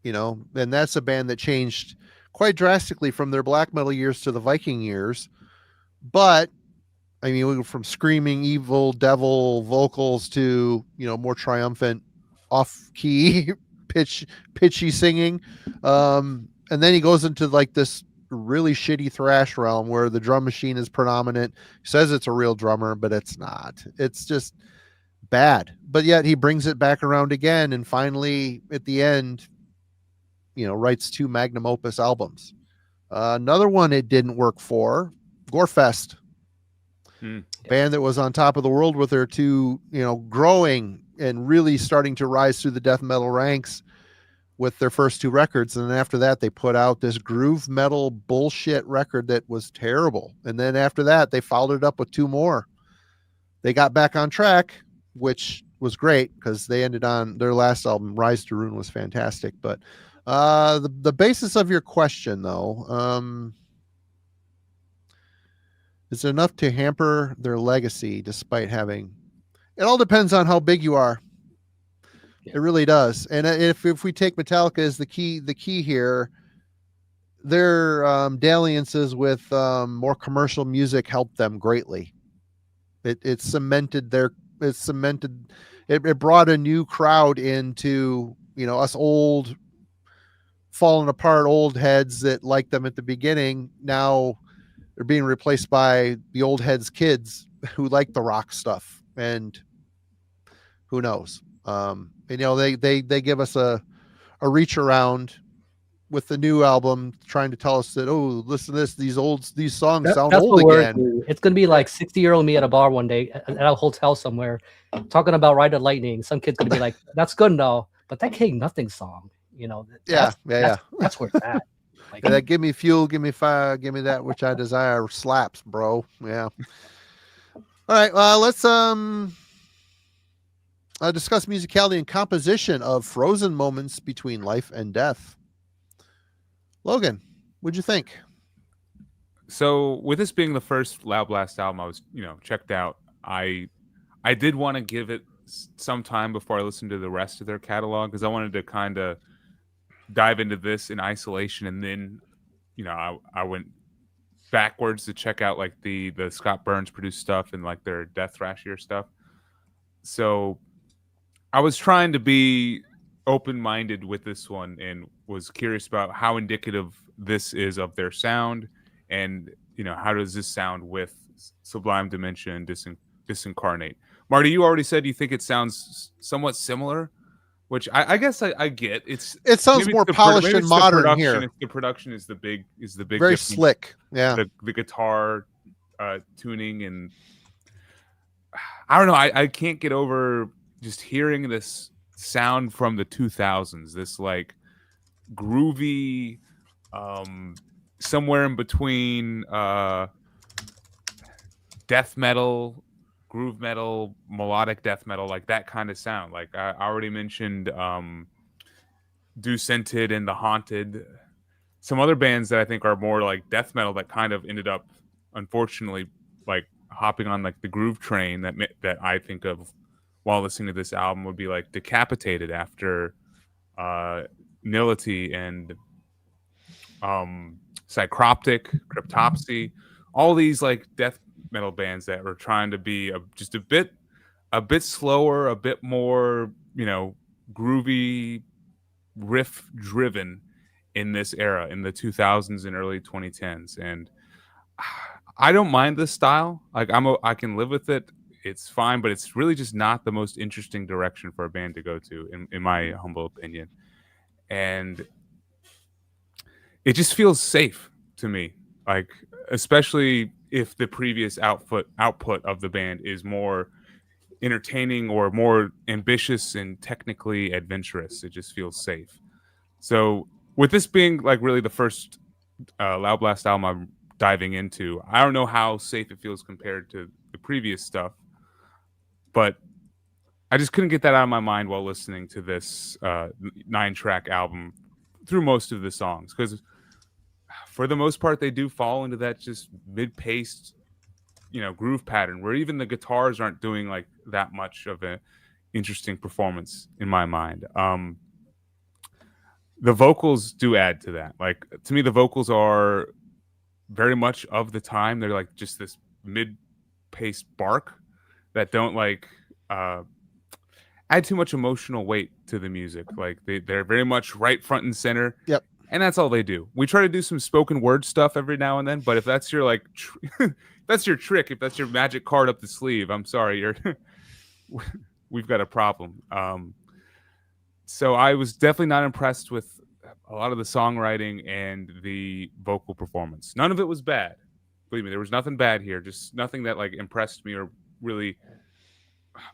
you know, and that's a band that changed quite drastically from their black metal years to the Viking years. But I mean, we went from screaming evil devil vocals to, you know, more triumphant off key pitchy singing. And then he goes into like this really shitty thrash realm where the drum machine is predominant. He says it's a real drummer, but it's not. It's just bad. But yet he brings it back around again, and finally at the end, you know, writes 2 magnum opus albums. Another one it didn't work for, Gorefest. Band that was on top of the world with their 2, you know, growing and really starting to rise through the death metal ranks with their first 2 records. And then after that, they put out this groove metal bullshit record that was terrible. And then after that, they followed it up with 2 more. They got back on track, which was great because they ended on their last album, Rise to Ruin, was fantastic. But the basis of your question, though, is it enough to hamper their legacy despite having... It all depends on how big you are. Yeah. It really does. And if we take Metallica as the key here, their dalliances with more commercial music helped them greatly. It brought a new crowd into, you know, us old, falling apart old heads that liked them at the beginning. Now they're being replaced by the old heads kids who like the rock stuff, and who knows? And, you know, they give us a reach around with the new album, trying to tell us that, oh, listen to this, these songs sound old again. It's going to be like 60-year-old me at a bar one day at a hotel somewhere talking about Ride of Lightning. Some kid's going to be like, that's good and all, but that King Nothing song, you know, that's where it's at. Like, that give me fuel, give me fire, give me that which I desire slaps, bro. Yeah. All right. Let's discuss musicality and composition of frozen moments between life and death. Logan, what'd you think? So with this being the first Loudblast album I was, you know, checked out, I did want to give it some time before I listened to the rest of their catalog, because I wanted to kind of dive into this in isolation, and then, you know, I went backwards to check out like the Scott Burns produced stuff and like their death thrash year stuff. So I was trying to be open-minded with this one and was curious about how indicative this is of their sound, and, you know, how does this sound with Sublime Dementia and Disincarnate. Marty, you already said you think it sounds somewhat similar, which I guess I get. It sounds more polished and modern here. The production is the big very difference. Slick. Yeah, the guitar tuning, and I don't know. I can't get over just hearing this sound from the 2000s. This like groovy, somewhere in between death metal, groove metal, melodic death metal, like that kind of sound. Like I already mentioned Do Scented and The Haunted. Some other bands that I think are more like death metal that kind of ended up, unfortunately, like hopping on like the groove train that I think of while listening to this album would be like Decapitated after Nility and Psychroptic, Cryptopsy, all these like death metal bands that were trying to be just a bit slower, a bit more, you know, groovy, riff driven in this era, in the 2000s and early 2010s. And I don't mind this style. Like I can live with it. It's fine, but it's really just not the most interesting direction for a band to go to, in my humble opinion. And it just feels safe to me, like especially if the previous output of the band is more entertaining or more ambitious and technically adventurous. It just feels safe. So with this being like really the first Loudblast album I'm diving into, I don't know how safe it feels compared to the previous stuff, but I just couldn't get that out of my mind while listening to this 9-track album through most of the songs, because for the most part they do fall into that just mid-paced, groove pattern where even the guitars aren't doing like that much of an interesting performance in my mind. The vocals do add to that. Like, to me, the vocals are very much of the time. They're like just this mid-paced bark that don't like add too much emotional weight to the music. Like they're very much right front and center. Yep. And that's all they do. We try to do some spoken word stuff every now and then, but if that's your like that's your trick, if that's your magic card up the sleeve, I'm sorry, we've got a problem. So I was definitely not impressed with a lot of the songwriting and the vocal performance. None of it was bad. Believe me, there was nothing bad here. Just nothing that like impressed me or really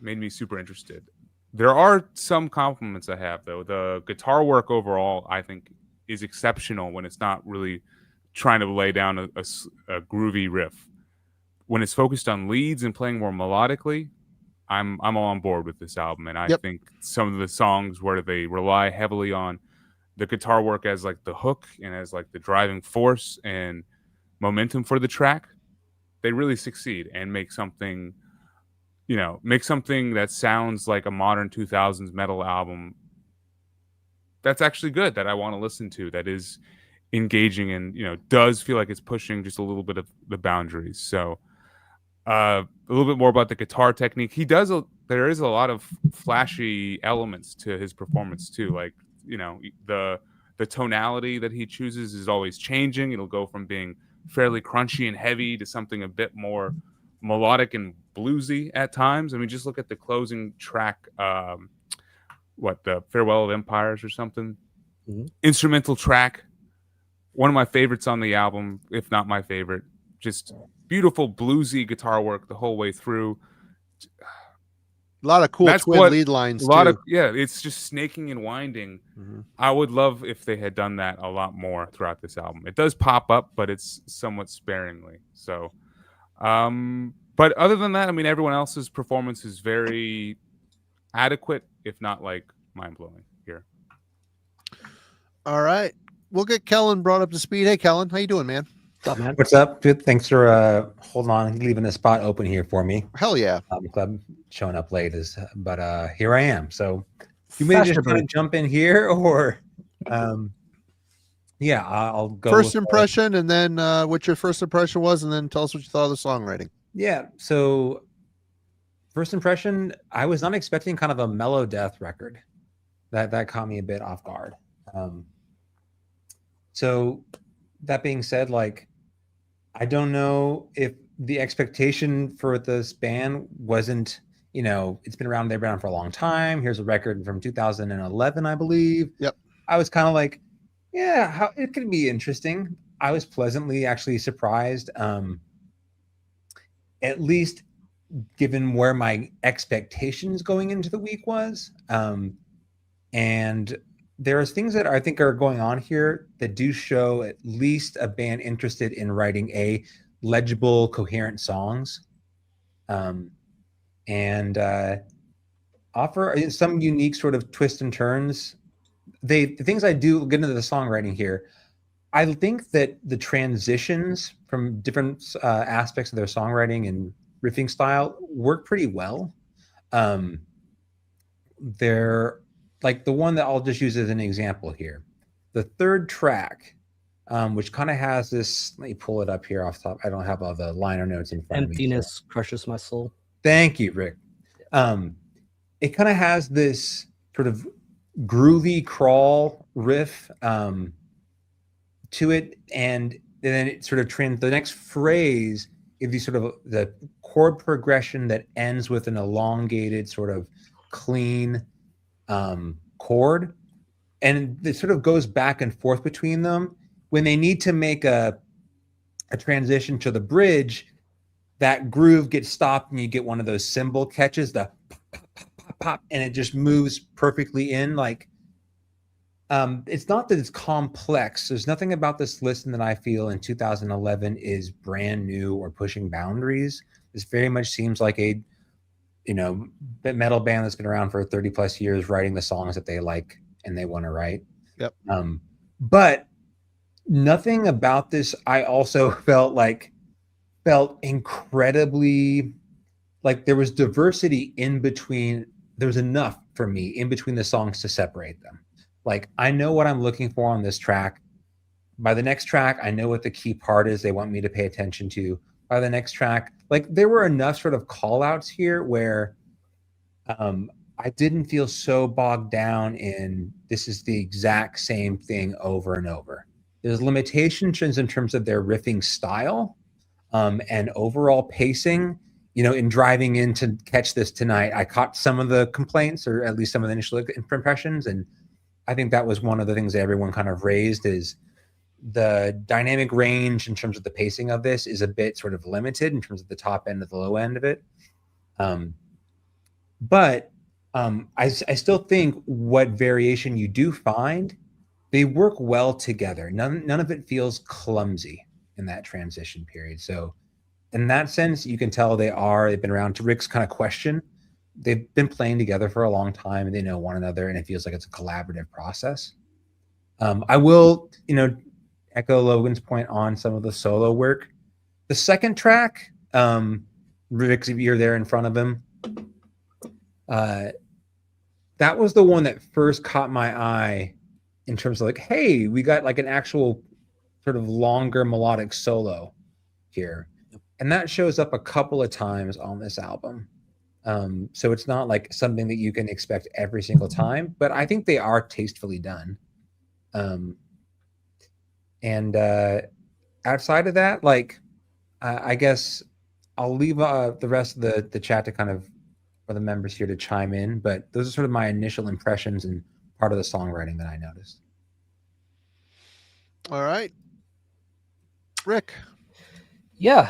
made me super interested. There are some compliments I have, though. The guitar work overall, I think, is exceptional when it's not really trying to lay down a groovy riff. When it's focused on leads and playing more melodically, I'm all on board with this album. And I think some of the songs where they rely heavily on the guitar work as like the hook and as like the driving force and momentum for the track, they really succeed and make something that sounds like a modern 2000s metal album that's actually good, that I want to listen to, that is engaging and, does feel like it's pushing just a little bit of the boundaries. So a little bit more about the guitar technique. There is a lot of flashy elements to his performance too. Like, the tonality that he chooses is always changing. It'll go from being fairly crunchy and heavy to something a bit more melodic and bluesy at times. I mean, just look at the closing track, the Farewell of Empires or something. Mm-hmm. Instrumental track, one of my favorites on the album, if not my favorite. Just beautiful bluesy guitar work the whole way through. A lot of cool twin lead lines. It's just snaking and winding. Mm-hmm. I would love if they had done that a lot more throughout this album. It does pop up, but it's somewhat sparingly. So, but other than that, I mean, everyone else's performance is very adequate, if not like mind-blowing here. All right. We'll get Kellen brought up to speed. Hey, Kellen, how you doing, man? What's up, man? What's up? Good. Thanks for holding on, leaving a spot open here for me. Hell yeah. Club showing up late but here I am. So you may just kind of jump in here, or I'll go first impression, and then what your first impression was, and then tell us what you thought of the songwriting. Yeah. So first impression, I was not expecting kind of a mellow death record. That caught me a bit off guard. So that being said, like, I don't know if the expectation for this band wasn't, it's been around, they've been around for a long time. Here's a record from 2011, I believe. Yep. I was kind of like, it could be interesting. I was pleasantly actually surprised, at least given where my expectations going into the week was. And there's things that I think are going on here that do show at least a band interested in writing legible, coherent songs, and offer some unique sort of twists and turns. The things I do get into the songwriting here, I think that the transitions from different aspects of their songwriting and riffing style work pretty well. They're like the one that I'll just use as an example here. The third track, which kind of has this, let me pull it up here off the top. I don't have all the liner notes in front of me. Emptiness crushes my soul. Thank you, Rick. It kind of has this sort of groovy crawl riff to it, and then it sort of the next phrase gives you sort of the chord progression that ends with an elongated sort of clean chord, and it sort of goes back and forth between them. When they need to make a transition to the bridge, that groove gets stopped and you get one of those cymbal catches, the pop, pop, pop, pop, pop, and it just moves perfectly in. Like, it's not that it's complex. There's nothing about this listen that I feel in 2011 is brand new or pushing boundaries. This very much seems like a, you know, metal band that's been around for 30 plus years, writing the songs that they like and they want to write. Yep. But nothing about this I also felt incredibly like there was diversity in between. There was enough for me in between the songs to separate them. Like, I know what I'm looking for on this track. By the next track, I know what the key part is they want me to pay attention to. By the next track, like, there were enough sort of call outs here where I didn't feel so bogged down in this is the exact same thing over and over. There's limitations in terms of their riffing style and overall pacing. You know, in driving in to catch this tonight, I caught some of the complaints, or at least some of the initial impressions, and I think that was one of the things that everyone kind of raised is the dynamic range in terms of the pacing of this is a bit sort of limited in terms of the top end of the low end of it. But I still think what variation you do find, they work well together. None of it feels clumsy in that transition period. So in that sense, you can tell they've been around. To Rick's kind of question, they've been playing together for a long time and they know one another, and it feels like it's a collaborative process. I will, echo Logan's point on some of the solo work. The second track, Rick's, if you're there in front of him, that was the one that first caught my eye in terms of like, hey, we got like an actual sort of longer melodic solo here. And that shows up a couple of times on this album. So it's not like something that you can expect every single time, but I think they are tastefully done. And outside of that, like, I guess I'll leave the rest of the chat to kind of, for the members here to chime in, but those are sort of my initial impressions and part of the songwriting that I noticed. All right. Rick. Yeah.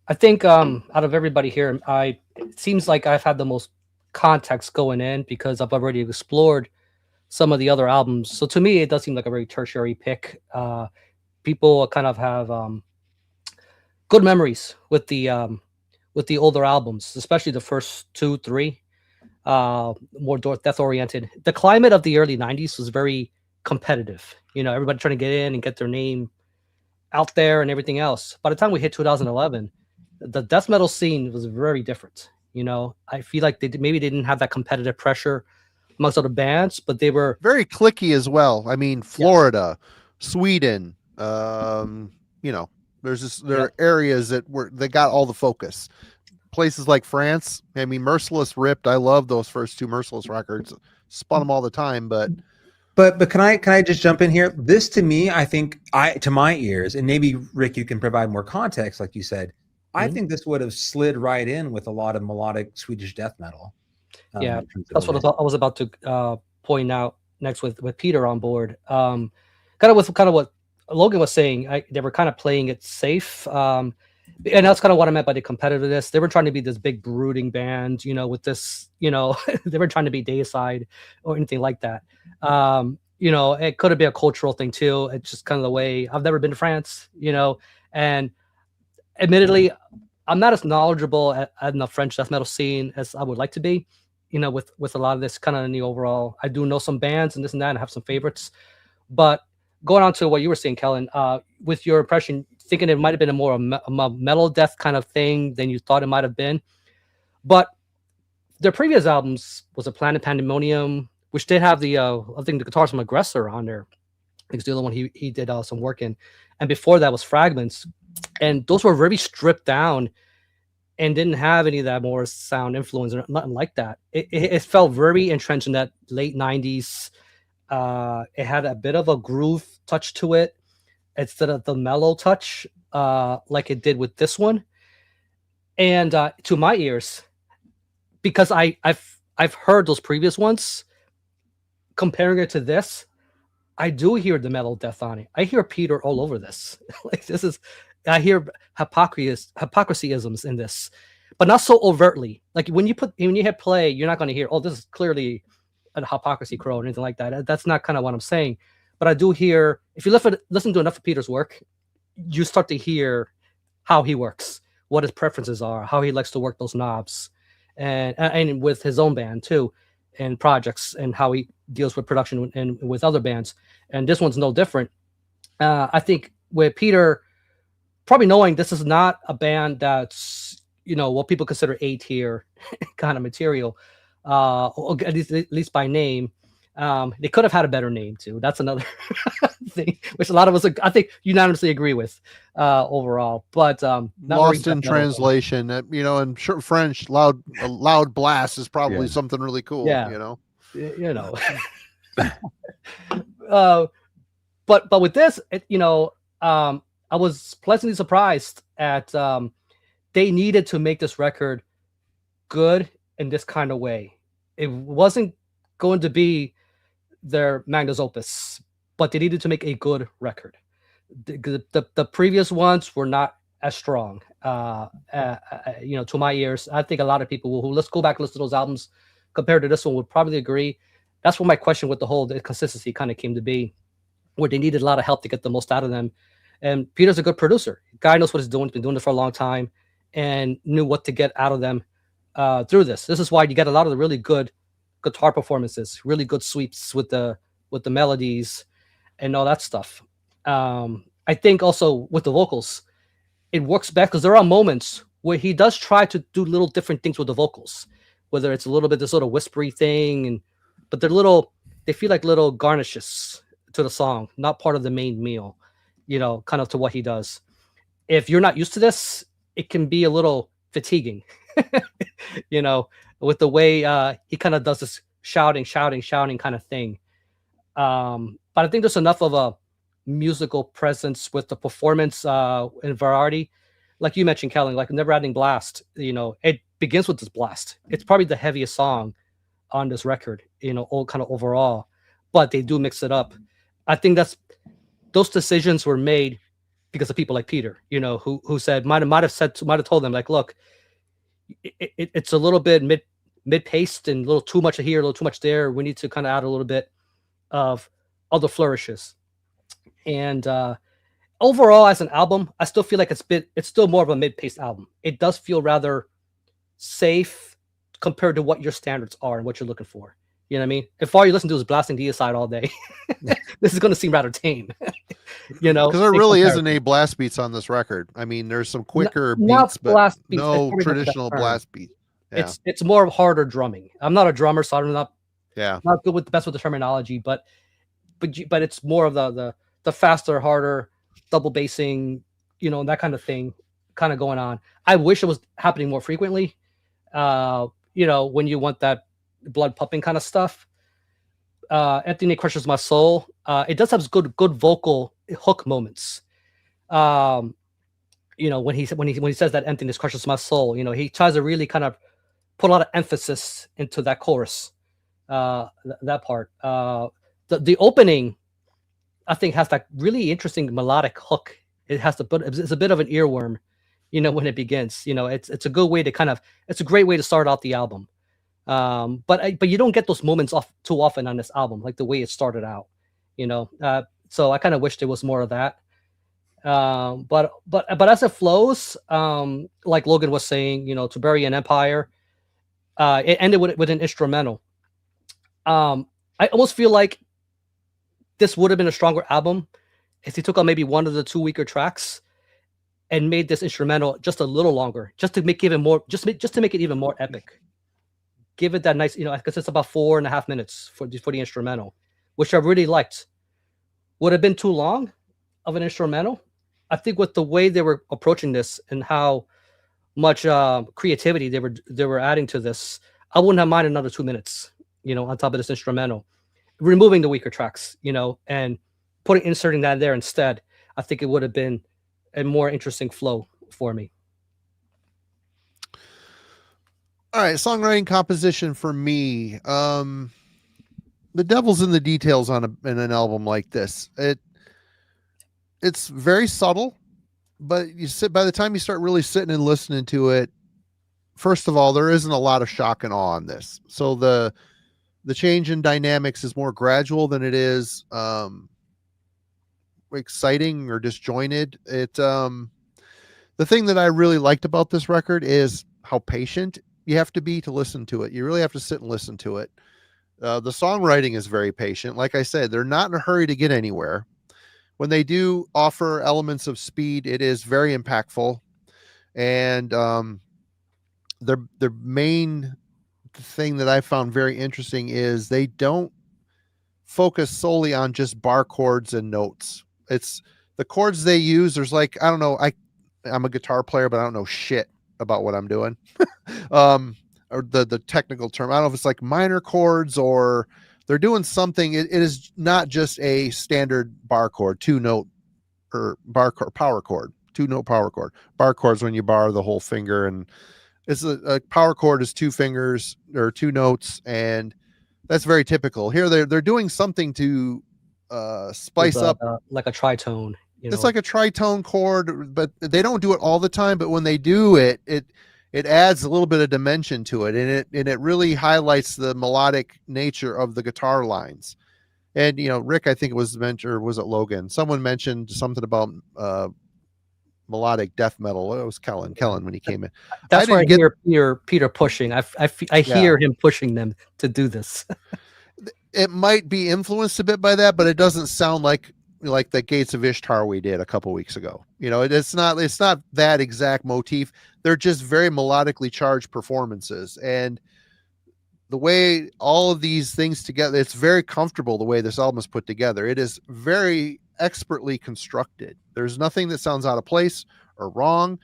I think out of everybody here, it seems like I've had the most context going in because I've already explored some of the other albums. So to me, it does seem like a very tertiary pick. People kind of have good memories with the older albums, especially the first 2, 3, more death oriented. The climate of the early 90s was very competitive. Everybody trying to get in and get their name out there and everything else. By the time we hit 2011, the death metal scene was very different. I feel like they didn't have that competitive pressure amongst other bands, but they were very cliquey as well. I mean, Florida, Sweden, there are areas that got all the focus. Places like France, I mean, Merciless ripped. I love those first 2 Merciless records. Spun them all the time, but can I just jump in here? This, to me, I think, to my ears, and maybe Rick, you can provide more context, like you said. I think this would have slid right in with a lot of melodic Swedish death metal. That's what I was about to point out next with Peter on board. Kind of what Logan was saying. They were kind of playing it safe, and that's kind of what I meant by the competitiveness. They were trying to be this big brooding band, with this, they were trying to be Deicide or anything like that. It could have been a cultural thing too. It's just kind of the way. I've never been to France, and admittedly, I'm not as knowledgeable at the French death metal scene as I would like to be. With a lot of this kind of in the overall, I do know some bands and this and that, and have some favorites. But going on to what you were saying, Kellen, with your impression, thinking it might have been a more a metal death kind of thing than you thought it might have been. But their previous albums was a Planet Pandemonium, which did have the I think the guitars from Aggressor on there. I think it's the other one he did some work in. And before that was Fragments. And those were very stripped down and didn't have any of that more sound influence or nothing like that. It felt very entrenched in that late 90s. It had a bit of a groove touch to it instead of the mellow touch like it did with this one. And to my ears, because I've heard those previous ones, comparing it to this, I do hear the metal death on it. I hear Peter all over this. Like this is I hear hypocrisyisms in this, but not so overtly. Like when you hit play, you're not going to hear, oh, this is clearly a hypocrisy crow or anything like that. That's not kind of what I'm saying. But I do hear, if you listen to enough of Peter's work, you start to hear how he works, what his preferences are, how he likes to work those knobs, and with his own band too, and projects, and how he deals with production and with other bands. And this one's no different. I think with Peter, probably knowing this is not a band that's, what people consider A tier kind of material, or at least by name. They could have had a better name too. That's another thing, which a lot of us, I think, unanimously agree with overall. But Lost in translation, in French, Loudblast is probably something really cool. Yeah. But with this, I was pleasantly surprised at they needed to make this record good in this kind of way. It wasn't going to be their magnus opus, but they needed to make a good record. The previous ones were not as strong, to my ears. I think a lot of people who let's go back and listen to those albums compared to this one would probably agree. That's what my question with the consistency kind of came to be, where they needed a lot of help to get the most out of them. And Peter's a good producer. Guy knows what he's doing. He's been doing this for a long time and knew what to get out of them through this. This is why you get a lot of the really good guitar performances, really good sweeps with the melodies and all that stuff. I think also with the vocals, it works best because there are moments where he does try to do little different things with the vocals, whether it's a little bit this sort of whispery thing, but they feel like little garnishes to the song, not part of the main meal, kind of to what he does. If you're not used to this, it can be a little fatiguing, with the way he kind of does this shouting kind of thing. But I think there's enough of a musical presence with the performance and variety. Like you mentioned, Kellen, like Never Ending Blast, it begins with this blast. It's probably the heaviest song on this record, all kind of overall, but they do mix it up. I think those decisions were made because of people like Peter, who said, might have told them, like, look, it's a little bit mid-paced and a little too much here, a little too much there. We need to kind of add a little bit of other flourishes. And overall, as an album, I still feel like it's still more of a mid-paced album. It does feel rather safe compared to what your standards are and what you're looking for. You know what I mean? If all you listen to is blasting deicide all day, this is going to seem rather tame. Because there really isn't any blast beats on this record. I mean, there's some quicker beats, but no traditional blast beat. Yeah. It's more of harder drumming. I'm not a drummer, so I'm not good with the terminology, but it's more of the faster, harder, double bassing, that kind of thing, kind of going on. I wish it was happening more frequently. When you want that blood pumping kind of stuff. Anthony Crushes My Soul. It does have good vocal hook moments. When he says that emptiness crushes my soul, he tries to really kind of put a lot of emphasis into that chorus, that part. The opening, I think, has that really interesting melodic hook. It's a bit of an earworm, when it begins. It's a good way to it's a great way to start out the album. But you don't get those moments too often on this album, like the way it started out, so I kind of wish there was more of that. But as it flows, like Logan was saying, To Bury an Empire, it ended with an instrumental. I almost feel like this would have been a stronger album if they took out maybe one of the 2 weaker tracks and made this instrumental just a little longer, just to make it even more epic. Give it that nice, because it's about 4.5 minutes for the instrumental, which I really liked. Would have been too long of an instrumental. I think with the way they were approaching this and how much creativity they were adding to this, I wouldn't have minded another 2 minutes, on top of this instrumental, removing the weaker tracks, and inserting that there instead. I think it would have been a more interesting flow for me. All right, songwriting composition for me. The devil's in the details in an album like this. It's very subtle, but by the time you start really sitting and listening to it, first of all, there isn't a lot of shock and awe in this. So the change in dynamics is more gradual than it is exciting or disjointed. The thing that I really liked about this record is how patient you have to be to listen to it. You really have to sit and listen to it. The songwriting is very patient. Like I said, they're not in a hurry to get anywhere. When they do offer elements of speed, it is very impactful. And their main thing that I found very interesting is they don't focus solely on just bar chords and notes. It's the chords they use. There's like, I don't know, I'm a guitar player, but I don't know shit about what I'm doing. Or the technical term. I don't know if it's like minor chords or they're doing something. It is not just a standard bar chord, 2-note or bar chord, power chord, 2-note power chord. Bar chords when you bar the whole finger, and it's a power chord is 2 fingers or 2 notes, and that's very typical. Here they're doing something to spice up like a tritone. It's like a tritone chord, but they don't do it all the time. But when they do it, it adds a little bit of dimension to it, and it really highlights the melodic nature of the guitar lines. And Rick, I think it was mentioned, or was it Logan? Someone mentioned something about melodic death metal. It was Kellen when he came in. That's where I hear Peter pushing. I hear him pushing them to do this. It might be influenced a bit by that, but it doesn't sound like the Gates of Ishtar we did a couple weeks ago. It's not that exact motif. They're just very melodically charged performances, and the way all of these things together, it's very comfortable the way this album is put together. It is very expertly constructed. There's nothing that sounds out of place or wrong.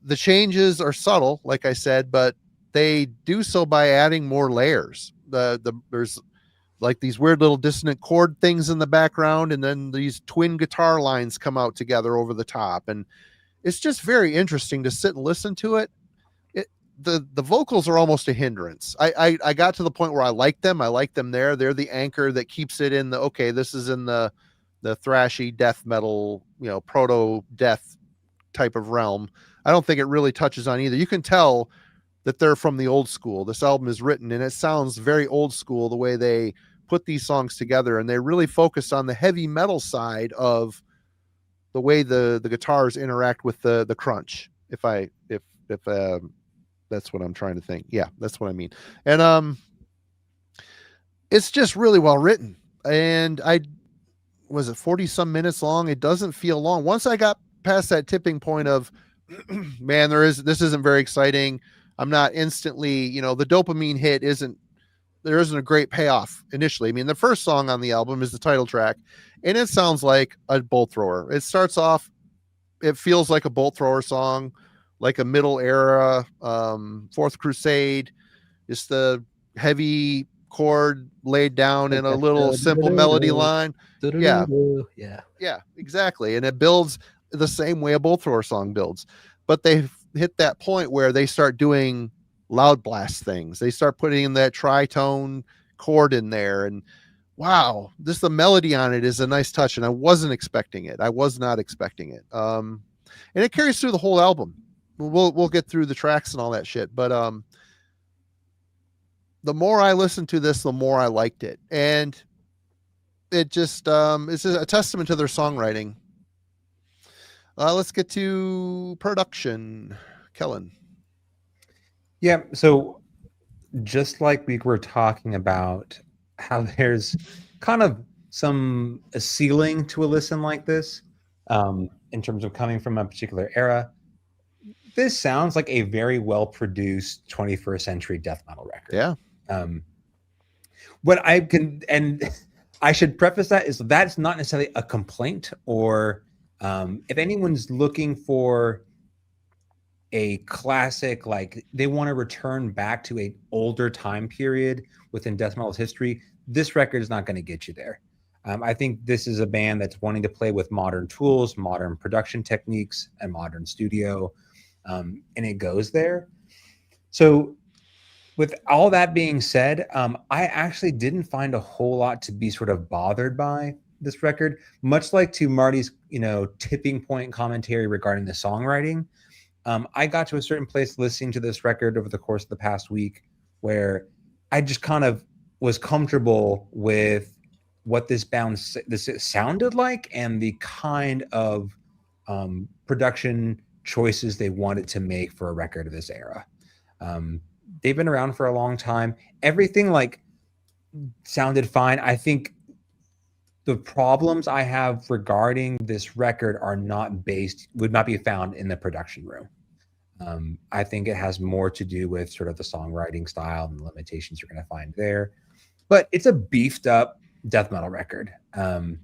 The changes are subtle, like I said, but they do so by adding more layers. There's like these weird little dissonant chord things in the background, and then these twin guitar lines come out together over the top, and it's just very interesting to sit and listen to it. The vocals are almost a hindrance. I got to the point where I like them. I like them there. They're the anchor that keeps it in this is in the thrashy death metal, proto-death type of realm. I don't think it really touches on either. You can tell that they're from the old school. This album is written, and it sounds very old school the way they put these songs together, and they really focus on the heavy metal side of the way the guitars interact with the crunch. If that's what I'm trying to think. Yeah, that's what I mean. And it's just really well written. And was it 40 some minutes long? It doesn't feel long. Once I got past that tipping point of, man, this isn't very exciting. I'm not instantly, the dopamine hit there isn't a great payoff initially. I mean, the first song on the album is the title track, and it sounds like a bolt thrower. It starts off, it feels like a bolt thrower song, like a middle era, Fourth Crusade, just the heavy chord laid down in a little simple melody line. Yeah, exactly. And it builds the same way a bolt thrower song builds, but they hit that point where they start doing Loudblast things. They start putting in that tritone chord in there, and wow, the melody on it is a nice touch, and I wasn't expecting it. I was not expecting it. And it carries through the whole album. We'll get through the tracks and all that shit, but the more I listened to this, the more I liked it, and it just it's a testament to their songwriting. Let's get to production, Kellen. Yeah, so just like we were talking about how there's kind of a ceiling to a listen like this, in terms of coming from a particular era, this sounds like a very well produced 21st century death metal record. Yeah. What I can, and I should preface that's not necessarily a complaint, or if anyone's looking for a classic, like they want to return back to an older time period within death metal's history, this record is not going to get you there. I think this is a band that's wanting to play with modern tools, modern production techniques, and modern studio, and it goes there. So with all that being said, I actually didn't find a whole lot to be sort of bothered by this record, much like to Marty's, tipping point commentary regarding the songwriting. I got to a certain place listening to this record over the course of the past week where I just kind of was comfortable with what this sounded like and the kind of production choices they wanted to make for a record of this era. They've been around for a long time. Everything sounded fine. I think the problems I have regarding this record would not be found in the production room. I think it has more to do with sort of the songwriting style and the limitations you're going to find there. But it's a beefed up death metal record. And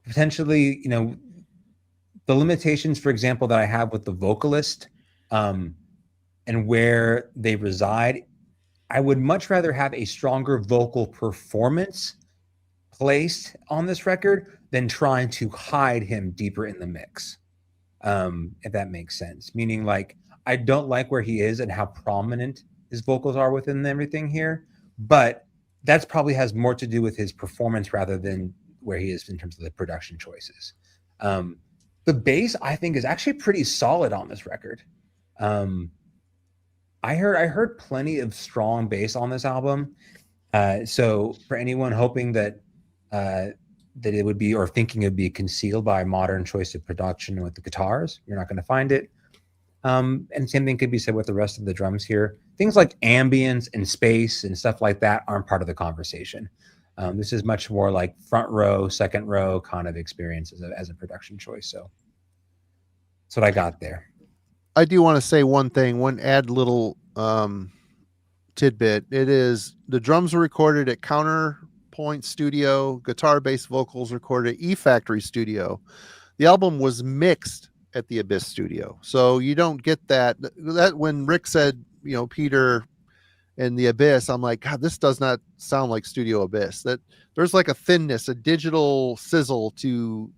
potentially, the limitations, for example, that I have with the vocalist and where they reside, I would much rather have a stronger vocal performance placed on this record than trying to hide him deeper in the mix. If that makes sense. Meaning, I don't like where he is and how prominent his vocals are within everything here, but that's probably has more to do with his performance rather than where he is in terms of the production choices. The bass, I think, is actually pretty solid on this record. I heard plenty of strong bass on this album. So for anyone hoping that it would be, or thinking it would be concealed by a modern choice of production with the guitars, you're not going to find it. And same thing could be said with the rest of the drums here. Things like ambience and space and stuff like that aren't part of the conversation. This is much more like front row, second row kind of experience as a production choice. So that's what I got there. I do want to say one thing, one little tidbit. It is the drums were recorded at Counterpoint Studio, guitar, bass, vocals recorded at E Factory Studio. The album was mixed at the Abyss Studio, so you don't get that when Rick said, Peter and the Abyss, I'm like, God, this does not sound like Studio Abyss. That there's like a thinness, a digital sizzle to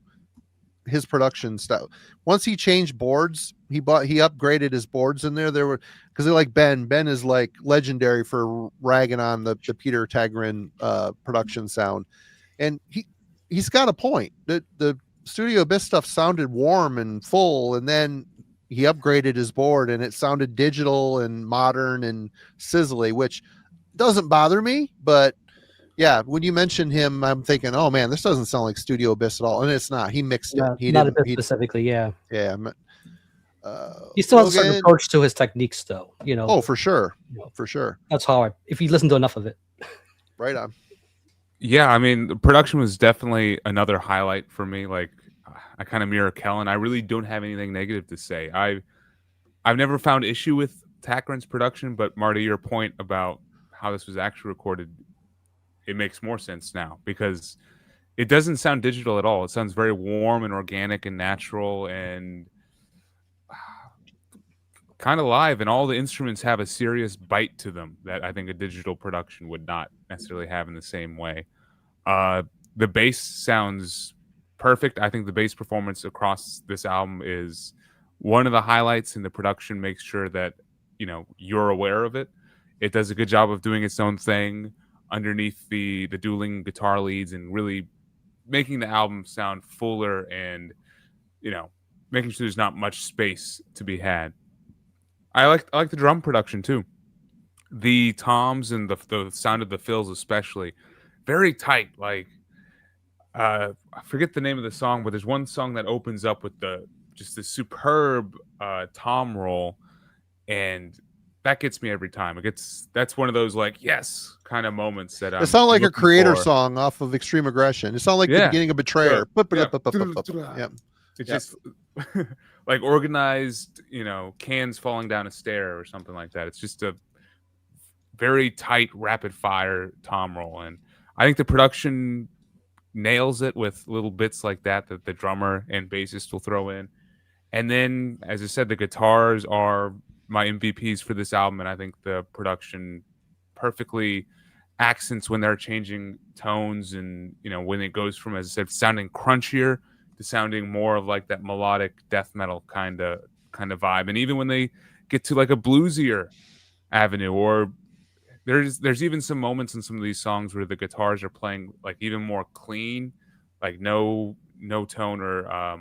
his production style. Once he changed boards, he upgraded his boards in there. There were, because they're like Ben is like legendary for ragging on the Peter Tagrin production sound, and he's got a point. The Studio Abyss stuff sounded warm and full, and then he upgraded his board and it sounded digital and modern and sizzly, which doesn't bother me. But yeah, when you mention him, I'm thinking, oh man, this doesn't sound like Studio Abyss at all. And it's not. He mixed it. He not didn't, Abyss specifically, yeah. Yeah. He still has a certain approach to his techniques, though. Oh, for sure. For sure. That's hard if you listen to enough of it. Right on. Yeah, I mean, the production was definitely another highlight for me. I kind of mirror Kellen. I really don't have anything negative to say. I've never found issue with Tagrin's production, but Marty, your point about how this was actually recorded, it makes more sense now because it doesn't sound digital at all. It sounds very warm and organic and natural and kind of live, and all the instruments have a serious bite to them that I think a digital production would not necessarily have in the same way. The bass sounds perfect. I think the bass performance across this album is one of the highlights, and the production makes sure that you're aware of it. It does a good job of doing its own thing underneath the dueling guitar leads and really making the album sound fuller and making sure there's not much space to be had. I like the drum production too. The toms and the sound of the fills especially, very tight. I forget the name of the song, but there's one song that opens up with just the superb tom roll, and that gets me every time. That's one of those yes kind of moments that it sounds like a Creator for. song off of Extreme Aggression. It sounds like the beginning of Betrayer. Yeah. It's just like organized, cans falling down a stair or something like that. It's just a very tight, rapid fire tom roll, and I think the production nails it with little bits like that the drummer and bassist will throw in. And then, as I said, the guitars are my MVPs for this album, and I think the production perfectly accents when they're changing tones, and when it goes from, as I said, sounding crunchier to sounding more of like that melodic death metal kind of vibe. And even when they get to like a bluesier avenue, or there's even some moments in some of these songs where the guitars are playing like even more clean, like no tone or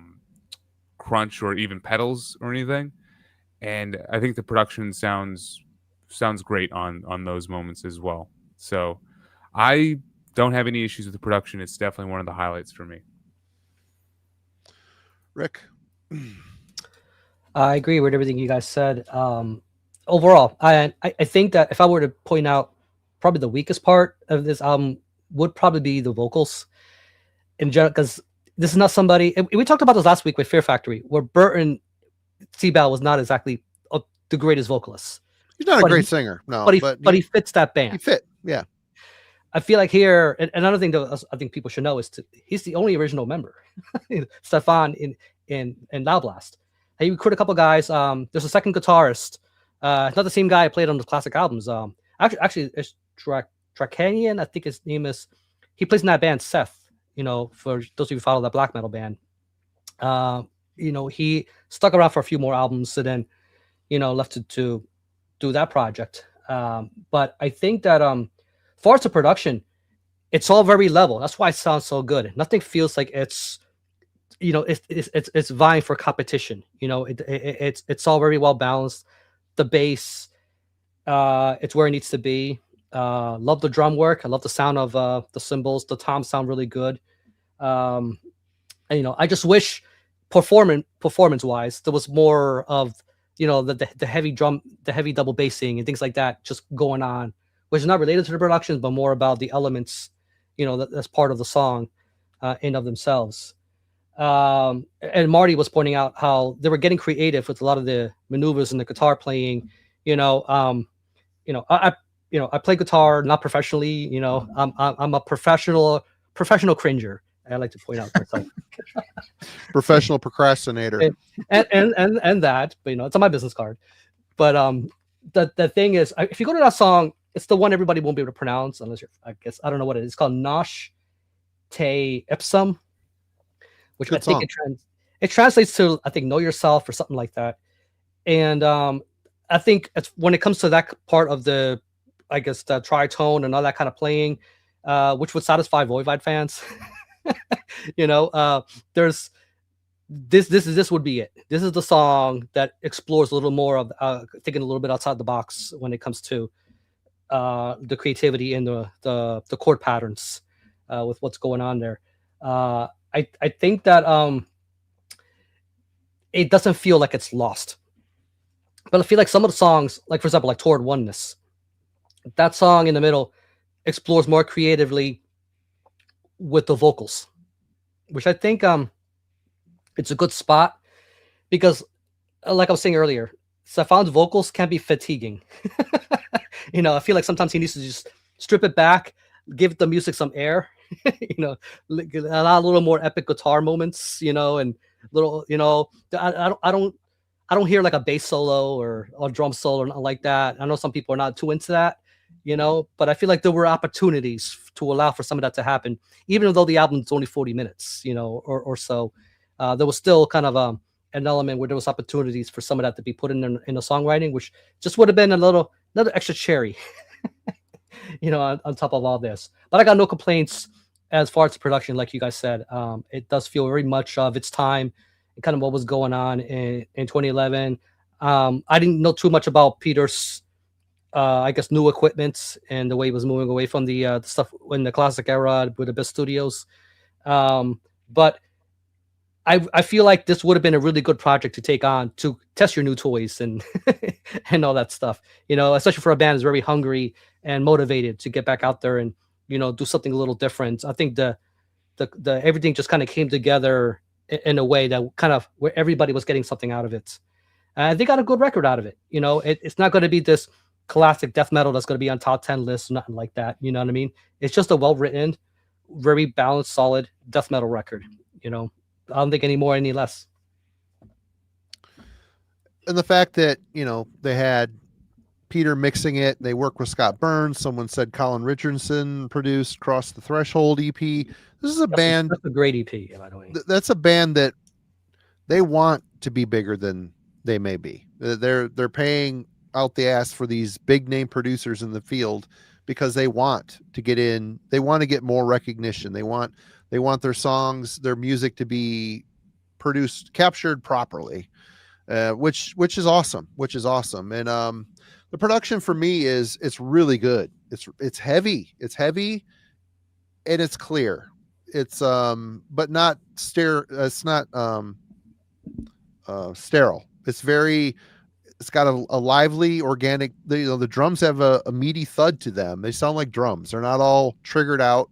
crunch or even pedals or anything. And I think the production sounds great on those moments as well. So I don't have any issues with the production. It's definitely one of the highlights for me. Rick? I agree with everything you guys said. Overall, I think that if I were to point out probably the weakest part of this album would probably be the vocals in general, because this is not somebody, and we talked about this last week with Fear Factory, where Burton Seabell was not exactly the greatest vocalist. He's not a great singer, no, but he fits that band. He fit, yeah. I feel like here, and another thing that I think people should know is he's the only original member, Stefan in Loudblast. He recruited a couple guys. There's a second guitarist, not the same guy I played on the classic albums. Actually, it's Drakanian, I think his name is. He plays in that band, Seth. You know, for those of you who follow that black metal band. You know, he stuck around for a few more albums and then, you know, left to do that project. But I think that as far as the production, it's all very level. That's why it sounds so good. Nothing feels like it's, you know, it's vying for competition. You know, it's all very well balanced. The bass, it's where it needs to be. Love the drum work. I love the sound of the cymbals. The toms sound really good. And, you know, I just wish performance wise there was more of, you know, the heavy drum, the heavy double bassing and things like that just going on, which is not related to the production, but more about the elements, you know, that's part of the song in of themselves. And Marty was pointing out how they were getting creative with a lot of the maneuvers and the guitar playing. I play guitar not professionally. You know, I'm a professional cringer. I like to point out myself. Professional procrastinator. and that, but you know, it's on my business card. But the thing is, if you go to that song, it's the one everybody won't be able to pronounce unless you're, I guess, I don't know what it is. It's called Nosh Te Ipsum, which Good I think it translates to, I think, know yourself or something like that. And I think when it comes to that part of the, I guess, the tritone and all that kind of playing, which would satisfy Voivod fans. You know, there's this would be it. This is the song that explores a little more of thinking a little bit outside the box when it comes to the creativity and the chord patterns with what's going on there. I think that it doesn't feel like it's lost, but I feel like some of the songs, like for example, like Toward Oneness, that song in the middle explores more creatively with the vocals, which I think it's a good spot because, like I was saying earlier, Stefan's vocals can be fatiguing. You know, I feel like sometimes he needs to just strip it back, give the music some air, you know, allow a little more epic guitar moments, you know, and little, you know, I don't hear like a bass solo or a drum solo or nothing like that. I know some people are not too into that, you know, but I feel like there were opportunities to allow for some of that to happen, even though the album's only 40 minutes, you know, or so. There was still kind of an element where there was opportunities for some of that to be put in the songwriting, which just would have been another extra cherry, you know, on top of all this. But I got no complaints as far as the production, like you guys said. It does feel very much of its time and kind of what was going on in 2011. I didn't know too much about Peter's, I guess, new equipment and the way he was moving away from the stuff in the classic era with the best studios. But I feel like this would have been a really good project to take on to test your new toys and and all that stuff, you know, especially for a band that's very hungry and motivated to get back out there and, you know, do something a little different. I think the everything just kind of came together in a way that kind of where everybody was getting something out of it. And they got a good record out of it. You know, it's not going to be this classic death metal that's going to be on top 10 lists, nothing like that. You know what I mean? It's just a well-written, very balanced, solid death metal record, you know. I don't think any more, any less. And the fact that, you know, they had Peter mixing it, they worked with Scott Burns. Someone said Colin Richardson produced Cross the Threshold EP. This is a band. That's a great EP, by the way. That's a band that they want to be bigger than they may be. They're paying out the ass for these big name producers in the field because they want to get in. They want to get more recognition. They want their songs, their music to be produced, captured properly, which is awesome. And the production for me it's really good. It's heavy. It's heavy, and it's clear. It's but not it's not sterile. It's got a lively, organic. The drums have a meaty thud to them. They sound like drums. They're not all triggered out,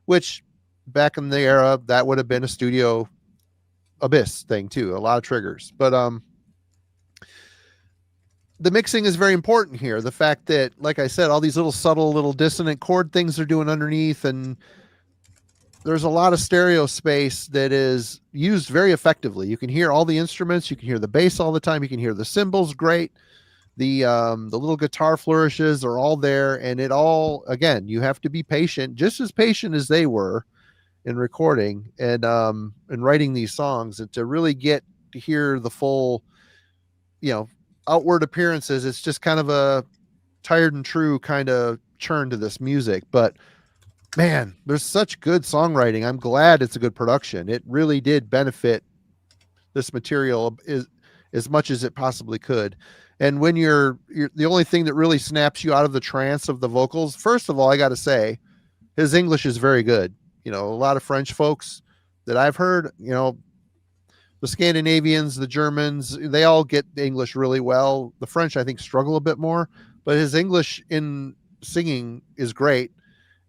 which back in the era that would have been a Studio Abyss thing too. A lot of triggers, but the mixing is very important here. The fact that, like I said, all these little subtle, little dissonant chord things they're doing underneath, and there's a lot of stereo space that is used very effectively. You can hear all the instruments. You can hear the bass all the time. You can hear the cymbals great. The little guitar flourishes are all there, and it all, again, you have to be patient, just as patient as they were in recording and writing these songs, and to really get to hear the full, outward appearances. It's just kind of a tired and true kind of churn to this music, but man, there's such good songwriting. I'm glad it's a good production. It really did benefit this material as much as it possibly could. And when you're the only thing that really snaps you out of the trance of the vocals, first of all, I got to say, his English is very good. A lot of French folks that I've heard, the Scandinavians, the Germans, they all get English really well. The French, I think, struggle a bit more, but his English in singing is great.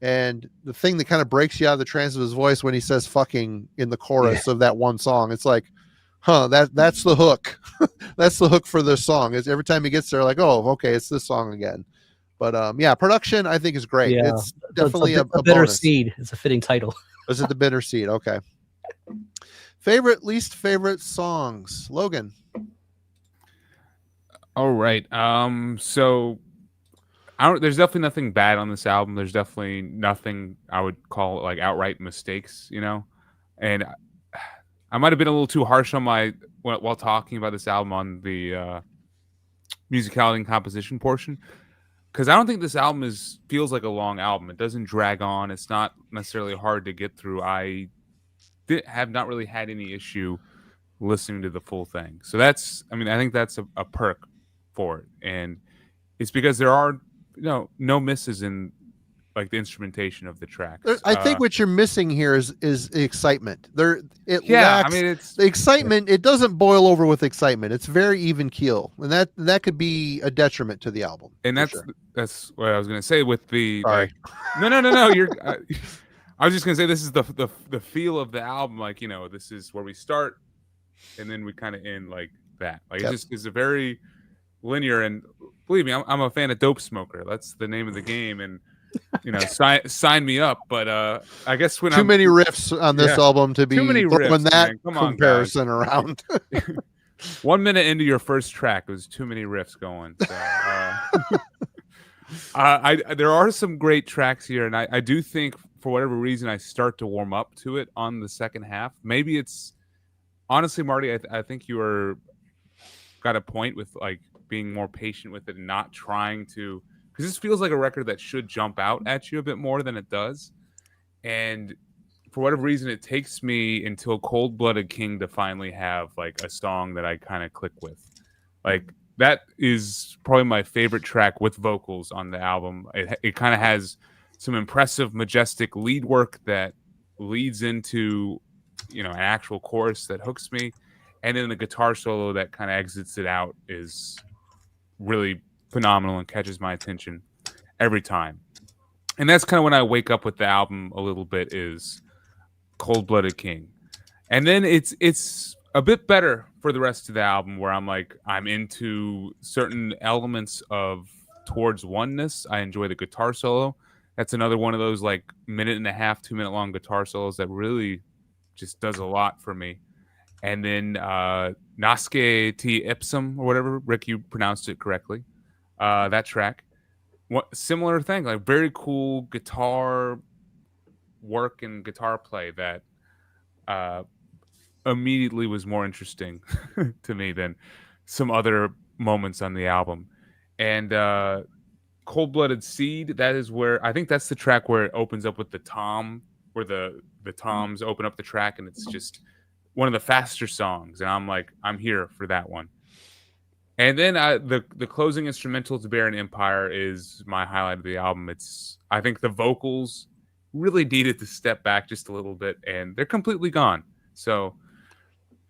And the thing that kind of breaks you out of the trance of his voice when he says fucking in the chorus of that one song, it's like, that's the hook. That's the hook for this song. Is every time he gets there, like, oh, okay, it's this song again. But production I think is great. Yeah. It's definitely a bitter bonus. seed. It's a fitting title. Is it the bitter seed? Okay. Least favorite songs, Logan. All right. So there's definitely nothing bad on this album. There's definitely nothing I would call like outright mistakes, and I might have been a little too harsh on while talking about this album on the musicality and composition portion, because I don't think this album feels like a long album. It doesn't drag on. It's not necessarily hard to get through. I have not really had any issue listening to the full thing. So I think that's a perk for it, and it's because there are no misses in like the instrumentation of the tracks. I think what you're missing here is the excitement. Lacks, it's the excitement. It doesn't boil over with excitement. It's very even keel, and that could be a detriment to the album. And that's what I was going to say with the. Sorry. No. You're. I was just going to say this is the feel of the album. Like this is where we start, and then we kind of end like that. Like it just is a very linear, and believe me, I'm a fan of Dope Smoker. That's the name of the game, and sign me up. But I guess when many riffs on this album to be throwing that comparison around. 1 minute into your first track, there's too many riffs going. So, there are some great tracks here, and I do think for whatever reason I start to warm up to it on the second half. Maybe it's honestly, Marty, I think you got a point with like being more patient with it and not trying to, because this feels like a record that should jump out at you a bit more than it does. And for whatever reason, it takes me until Cold-Blooded King to finally have like a song that I kind of click with. Like that is probably my favorite track with vocals on the album. It kind of has some impressive, majestic lead work that leads into, an actual chorus that hooks me. And then the guitar solo that kind of exits it out is really phenomenal and catches my attention every time. And that's kind of when I wake up with the album a little bit, is Cold-Blooded King. And then it's a bit better for the rest of the album, where I'm into certain elements of Towards Oneness. I enjoy the guitar solo. That's another one of those like 1.5, 2 minute long guitar solos that really just does a lot for me. And then Nasce T Ipsum, or whatever, Rick, you pronounced it correctly. That track, similar thing, like very cool guitar work and guitar play that immediately was more interesting to me than some other moments on the album. And Cold-Blooded Seed, that is where I think that's the track where it opens up with the tom, where the toms open up the track, and it's just one of the faster songs, and I'm like, I'm here for that one. And then the closing instrumental to Barren Empire is my highlight of the album. I think the vocals really needed to step back just a little bit, and they're completely gone. So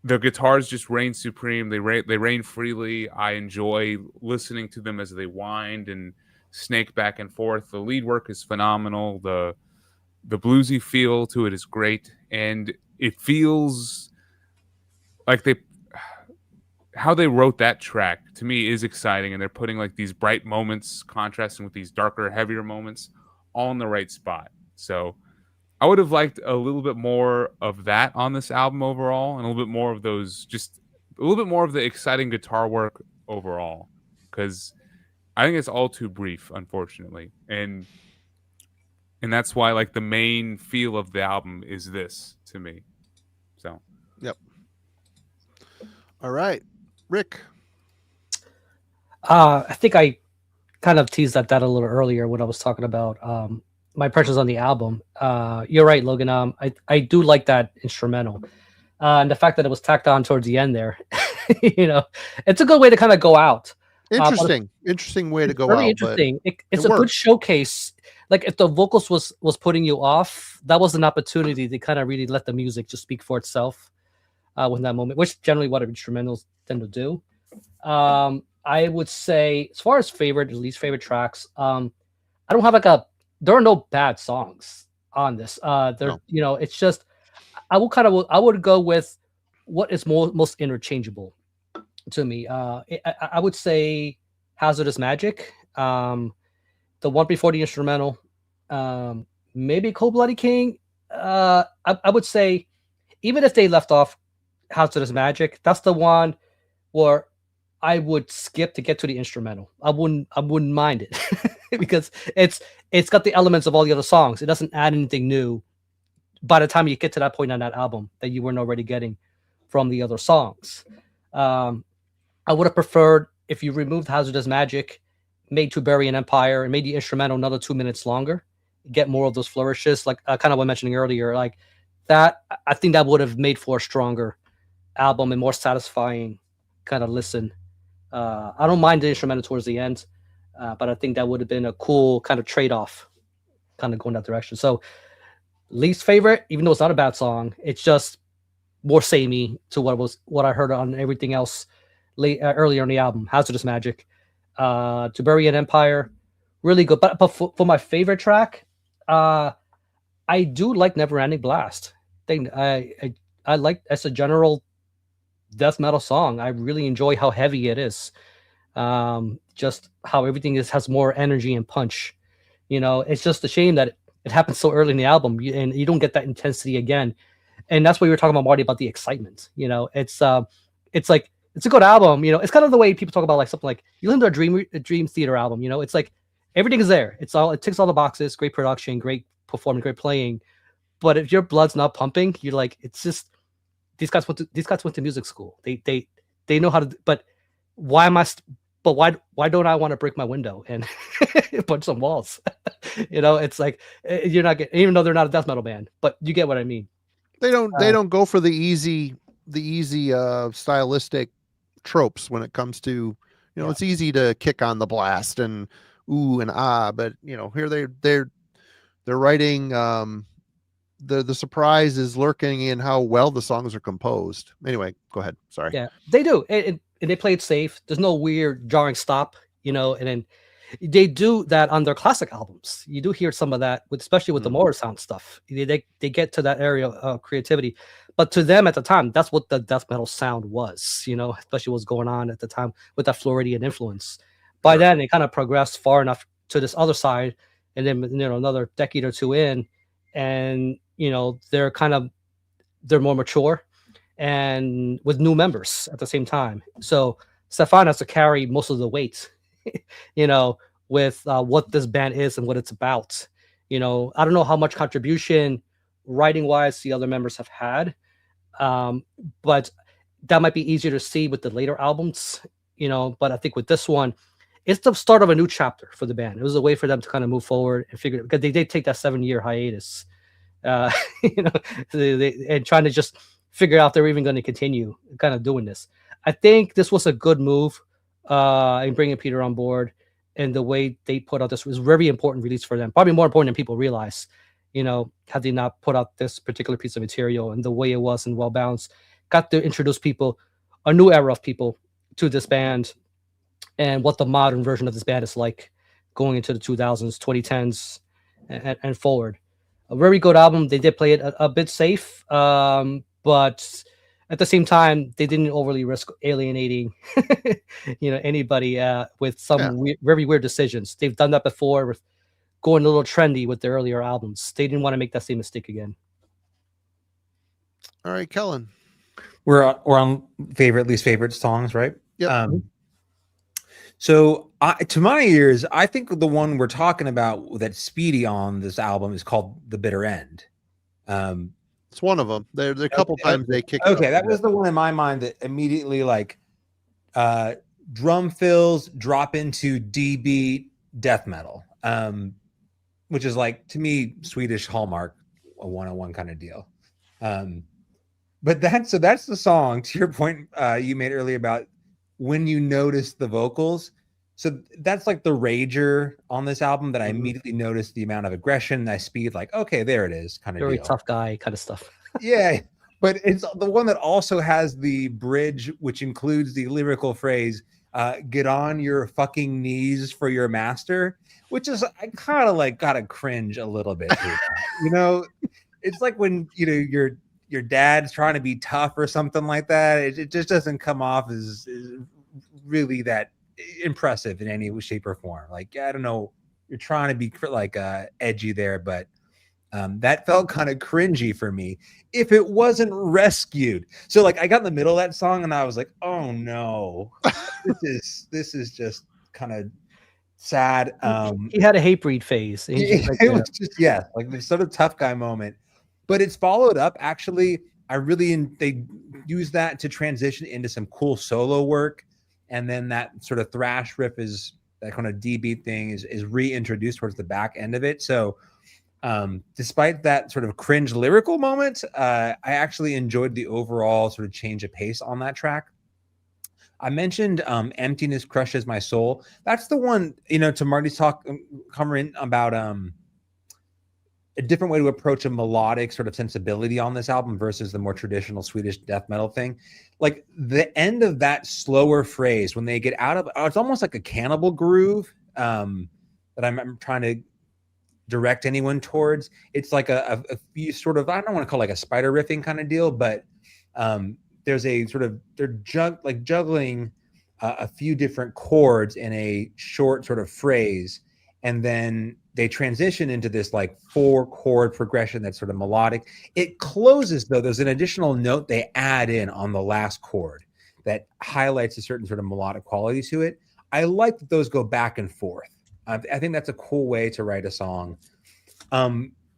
the guitars just reign supreme. They reign freely. I enjoy listening to them as they wind and snake back and forth. The lead work is phenomenal. The bluesy feel to it is great, and it feels like how they wrote that track to me is exciting, and they're putting like these bright moments contrasting with these darker, heavier moments all in the right spot. So I would have liked a little bit more of that on this album overall, and a little bit more of those, just a little bit more of the exciting guitar work overall, because I think it's all too brief, unfortunately. And that's why like the main feel of the album is this to me. So Yep. All right, Rick. I think I kind of teased that a little earlier when I was talking about my impressions on the album. You're right, Logan. I do like that instrumental, and the fact that it was tacked on towards the end there. It's a good way to kind of go out. Interesting way to go very out. Interesting. It's a good showcase. Like if the vocals was putting you off, that was an opportunity to kind of really let the music just speak for itself with that moment, which generally what instrumentals tend to do. I would say, as far as least favorite tracks, I don't have there are no bad songs on this. It's just I would go with what is most interchangeable to me. I would say Hazardous Magic, the one before the instrumental, maybe Cold-Blooded King. I would say even if they left off Hazardous Magic, that's the one where I would skip to get to the instrumental. I wouldn't mind it because it's got the elements of all the other songs. It doesn't add anything new by the time you get to that point on that album that you weren't already getting from the other songs. I would have preferred if you removed Hazardous Magic, made To Bury an Empire, and made the instrumental another 2 minutes longer, get more of those flourishes, like kind of what I mentioned earlier, like that. I think that would have made for a stronger album and more satisfying kind of listen. I don't mind the instrumental towards the end, but I think that would have been a cool kind of trade-off, kind of going that direction. So least favorite, even though it's not a bad song, it's just more samey to what I heard on everything else earlier in the album. Hazardous Magic, To Bury an Empire, really good. But for my favorite track, I do like Never Ending Blast. I like, as a general death metal song, I really enjoy how heavy it is. Just how everything has more energy and punch. It's just a shame that it happens so early in the album, and you don't get that intensity again. And that's what you were talking about, Marty, about the excitement. It's like, it's a good album. It's kind of the way people talk about like something like you listen to a Dream Theater album. It's like everything is there. It ticks all the boxes. Great production, great performance, great playing. But if your blood's not pumping, you're like, it's just these guys went to music school. They know how to. But why don't I want to break my window and punch some walls? It's like you're not getting, even though they're not a death metal band, but you get what I mean. They don't go for the easy stylistic tropes when it comes to it's easy to kick on the blast and ooh and ah, but here they're writing. The surprise is lurking in how well the songs are composed. Anyway, go ahead. Sorry. Yeah, they do, and they play it safe. There's no weird jarring stop, and then they do that on their classic albums. You do hear some of that, especially with the Motor Sound stuff. They get to that area of creativity, but to them at the time, that's what the death metal sound was. Especially what's going on at the time with that Floridian influence. By then, they kind of progressed far enough to this other side, and then another decade or two in, and they're more mature and with new members at the same time. So Stefan has to carry most of the weight, with what this band is and what it's about. I don't know how much contribution writing wise the other members have had, but that might be easier to see with the later albums, but I think with this one, it's the start of a new chapter for the band. It was a way for them to kind of move forward and figure, because they did take that 7-year hiatus, you know, and trying to just figure out they're even going to continue kind of doing this. I think this was a good move in bringing Peter on board, and the way they put out this was very important release for them. Probably more important than people realize. You know, had they not put out this particular piece of material and the way it was and well balanced, got to introduce people, a new era of people, to this band, and what the modern version of this band is like going into the 2000s, 2010s, and forward. A very good album. They did play it a bit safe, but at the same time, they didn't overly risk alienating, you know, anybody with some very weird decisions. They've done that before with going a little trendy with their earlier albums. They didn't want to make that same mistake again. All right, Kellen. We're on favorite, least favorite songs, right? Yep. So to my ears, I think the one we're talking about that's Speedy on this album is called The Bitter End. It's one of them. There a couple times they kick it Okay, up that was the one in my mind that immediately, like, drum fills drop into D beat death metal, which is, like, to me, Swedish Hallmark, a 101 kind of deal. But that's the song, to your point you made earlier about when you notice the vocals. So that's like the rager on this album that I immediately noticed the amount of aggression, that speed, like, okay, there it is, kind of Very deal. tough guy kind of stuff. Yeah, but it's the one that also has the bridge, which includes the lyrical phrase, get on your fucking knees for your master, which is, I kind of like gotta cringe a little bit. You know, it's like when, you know, your dad's trying to be tough or something like that. It just doesn't come off as really that impressive in any shape or form. Like, I don't know, you're trying to be like edgy there, but that felt kind of cringy for me if it wasn't rescued. So, like, I got in the middle of that song and I was like, oh no, this is just kind of sad. He had a hate breed phase. It was just, yeah, like the sort of tough guy moment. But it's followed up, actually. They use that to transition into some cool solo work. And then that sort of thrash riff is, that kind of D beat thing is reintroduced towards the back end of it. So despite that sort of cringe lyrical moment, I actually enjoyed the overall sort of change of pace on that track. I mentioned Emptiness Crushes My Soul. That's the one, you know, to Marty's comment about a different way to approach a melodic sort of sensibility on this album versus the more traditional Swedish death metal thing. Like the end of that slower phrase, when they get out of, it's almost like a cannibal groove that I'm trying to direct anyone towards. It's like a few sort of, I don't want to call it like a spider riffing kind of deal, but there's a sort of, they're juggling a few different chords in a short sort of phrase. And then they transition into this like 4-chord progression that's sort of melodic. It closes, though. There's an additional note they add in on the last chord that highlights a certain sort of melodic quality to it. I like that those go back and forth. I think that's a cool way to write a song.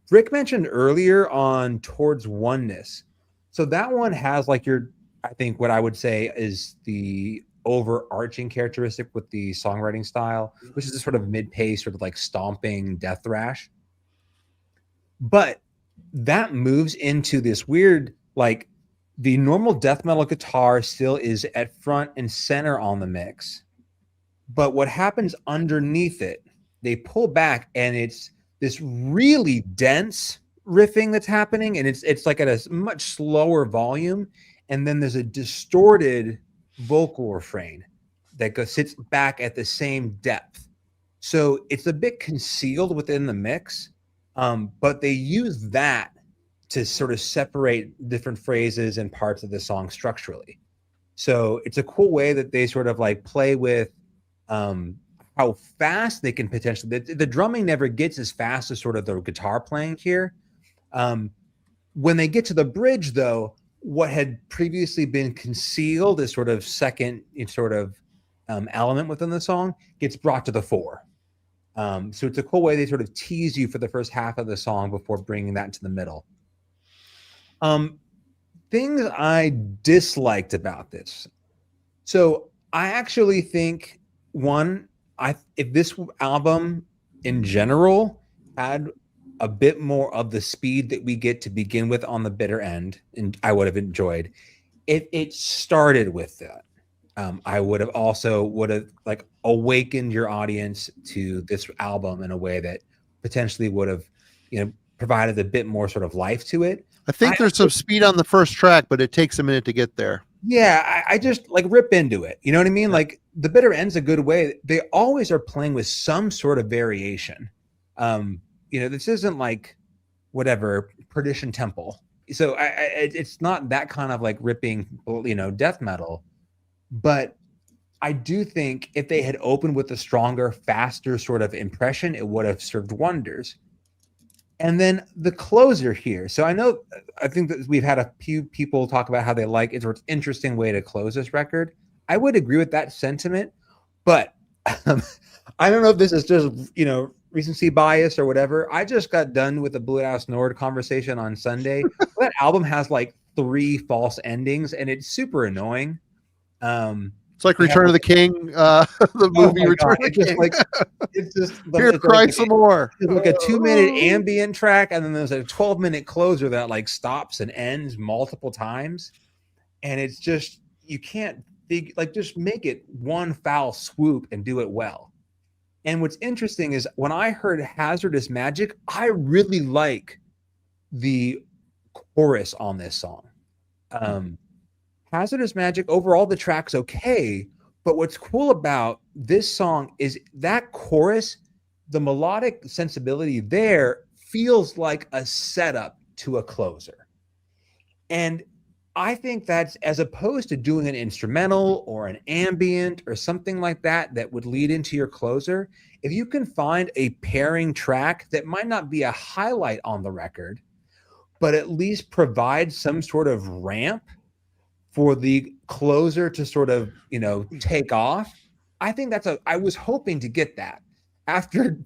Rick mentioned earlier on Towards Oneness. So that one has like I think what I would say is the overarching characteristic with the songwriting style, which is a sort of mid-pace, sort of like stomping death thrash. But that moves into this weird, like, the normal death metal guitar still is at front and center on the mix. But what happens underneath it, they pull back and it's this really dense riffing that's happening, and it's like at a much slower volume. And then there's a distorted vocal refrain that sits back at the same depth. So it's a bit concealed within the mix, but they use that to sort of separate different phrases and parts of the song structurally. So it's a cool way that they sort of like play with how fast they can potentially, the drumming never gets as fast as sort of the guitar playing here. When they get to the bridge, though, what had previously been concealed as sort of second sort of element within the song gets brought to the fore. So it's a cool way they sort of tease you for the first half of the song before bringing that into the middle. Things I disliked about this. So I actually think, one, if this album in general had a bit more of the speed that we get to begin with on the bitter end, and I would have enjoyed. If it started with that, I would have like awakened your audience to this album in a way that potentially would have, provided a bit more sort of life to it. I think there's some speed on the first track, but it takes a minute to get there. Yeah, I just like rip into it. You know what I mean? Like the bitter end's a good way. They always are playing with some sort of variation. This isn't like whatever Perdition Temple. So it's not that kind of like ripping, death metal. But I do think if they had opened with a stronger, faster sort of impression, it would have served wonders. And then the closer here. So I think that we've had a few people talk about how they like it's an interesting way to close this record. I would agree with that sentiment, but I don't know if this is just, recency bias or whatever. I just got done with the Blue House Nord conversation on Sunday. That album has like 3 false endings and it's super annoying. It's like Return of the King, the movie Return of the King. It's just here, cry some more. It's like a 2-minute ambient track, and then there's a 12-minute closer that like stops and ends multiple times, and it's just you can't just make it one foul swoop and do it well. And what's interesting is when I heard Hazardous Magic, I really like the chorus on this song. Hazardous Magic, overall, the track's okay. But what's cool about this song is that chorus, the melodic sensibility there feels like a setup to a closer. And I think that's as opposed to doing an instrumental or an ambient or something like that would lead into your closer. If you can find a pairing track that might not be a highlight on the record, but at least provide some sort of ramp for the closer to sort of, take off. I think I was hoping to get that after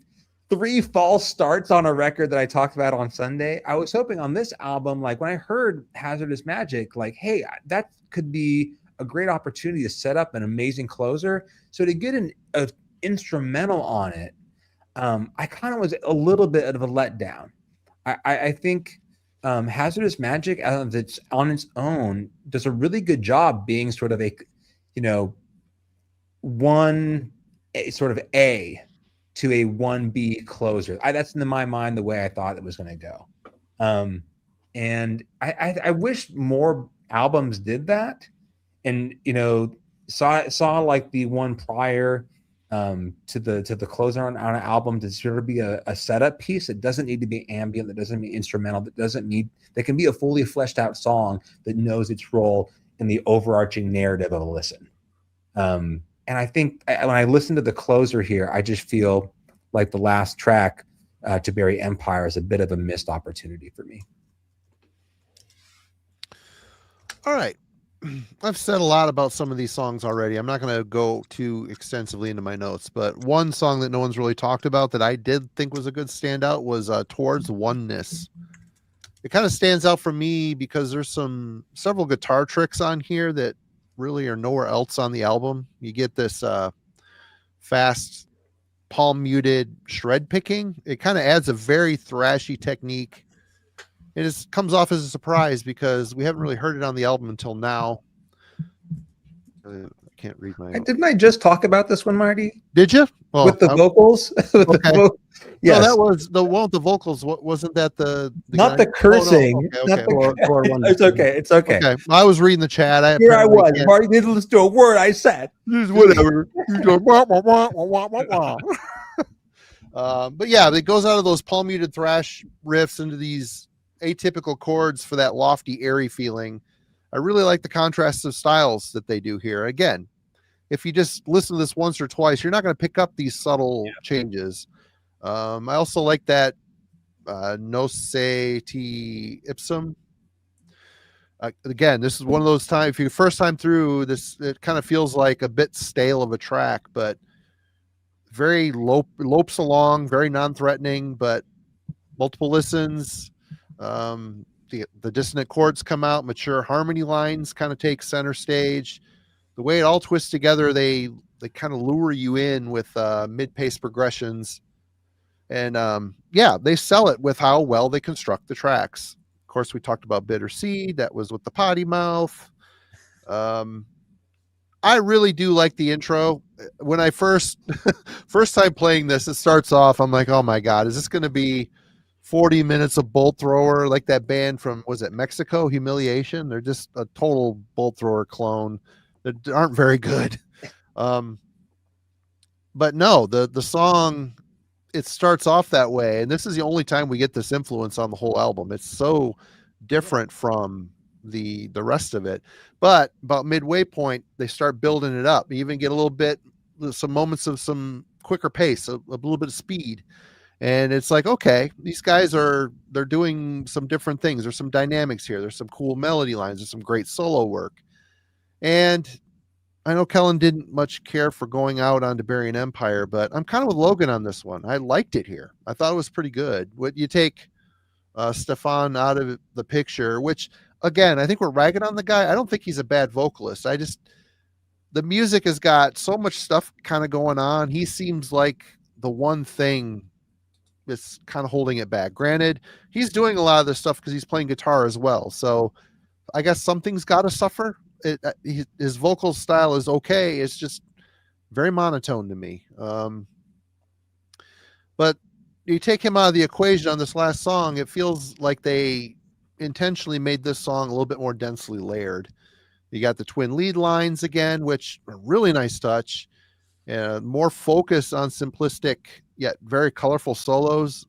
3 false starts on a record that I talked about on Sunday. I was hoping on this album, like when I heard Hazardous Magic, like, hey, that could be a great opportunity to set up an amazing closer. So to get an instrumental on it, I kind of was a little bit of a letdown. I think Hazardous Magic on its own does a really good job being sort of a, sort of A to a 1B closer. That's in my mind the way I thought it was going to go. And I wish more albums did that. And saw like the one prior to the closer on an album to sort of be a setup piece. It doesn't need to be ambient. That doesn't be instrumental. That can be a fully fleshed out song that knows its role in the overarching narrative of a listen. And I think when I listen to the closer here, I just feel like the last track, To Bury Empire, is a bit of a missed opportunity for me. All right. I've said a lot about some of these songs already. I'm not going to go too extensively into my notes, but one song that no one's really talked about that I did think was a good standout was Towards Oneness. It kind of stands out for me because there's several guitar tricks on here that really are nowhere else on the album. You get this fast palm muted shred picking. It kind of adds a very thrashy technique. It comes off as a surprise because we haven't really heard it on the album until now. I can't read my. Didn't I just talk about this one, Marty? Did you? Well, with the vocals? Yes. No, that was the one with the vocals. Wasn't that the not the cursing? Oh, no. Okay. It's okay. It's okay. Okay. I was reading the chat. Here I was. Marty didn't listen to a word I said. Whatever. But yeah, it goes out of those palm muted thrash riffs into these atypical chords for that lofty, airy feeling. I really like the contrast of styles that they do here. Again, if you just listen to this once or twice, you're not going to pick up these subtle changes. I also like that Nose Ti Ipsum. Again, this is one of those times, if you first time through this, it kind of feels like a bit stale of a track, but very lopes along, very non-threatening, but multiple listens. The dissonant chords come out, mature harmony lines kind of take center stage. the way it all twists together, they kind of lure you in with mid-pace progressions. And yeah, they sell it with how well they construct the tracks. Of course, we talked about Bitter Seed. That was with the potty mouth. I really do like the intro. When I first time playing this, it starts off, I'm like, oh my God, is this going to be 40 minutes of bolt thrower like that band from, was it Mexico, Humiliation? They're just a total bolt thrower clone that aren't very good. But no, the song, it starts off that way. And this is the only time we get this influence on the whole album. It's so different from the rest of it. But about midway point, they start building it up. You even get a little bit, some moments of some quicker pace, a little bit of speed. And it's like, okay, these guys they're doing some different things. There's some dynamics here. There's some cool melody lines. There's some great solo work. And I know Kellen didn't much care for going out onto Barbarian Empire, but I'm kind of with Logan on this one. I liked it here. I thought it was pretty good. What you take Stefan out of the picture, which again, I think we're ragging on the guy. I don't think he's a bad vocalist. The music has got so much stuff kind of going on. He seems like the one thing that's kind of holding it back. Granted, he's doing a lot of this stuff because he's playing guitar as well. So I guess something's got to suffer. His vocal style is okay. It's just very monotone to me. But you take him out of the equation on this last song, it feels like they intentionally made this song a little bit more densely layered. You got the twin lead lines again, which are really nice touch. More focus on simplistic yet very colorful solos.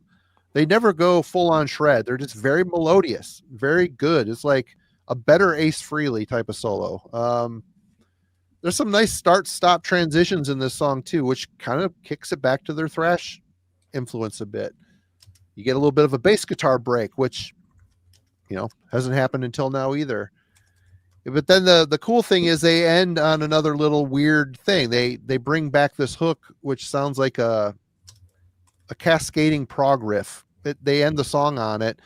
They never go full on shred. They're just very melodious, very good. It's like a better Ace Frehley type of solo. There's some nice start-stop transitions in this song too, which kind of kicks it back to their thrash influence a bit. You get a little bit of a bass guitar break, which hasn't happened until now either. But then the cool thing is they end on another little weird thing. They bring back this hook, which sounds like a cascading prog riff. They end the song on it.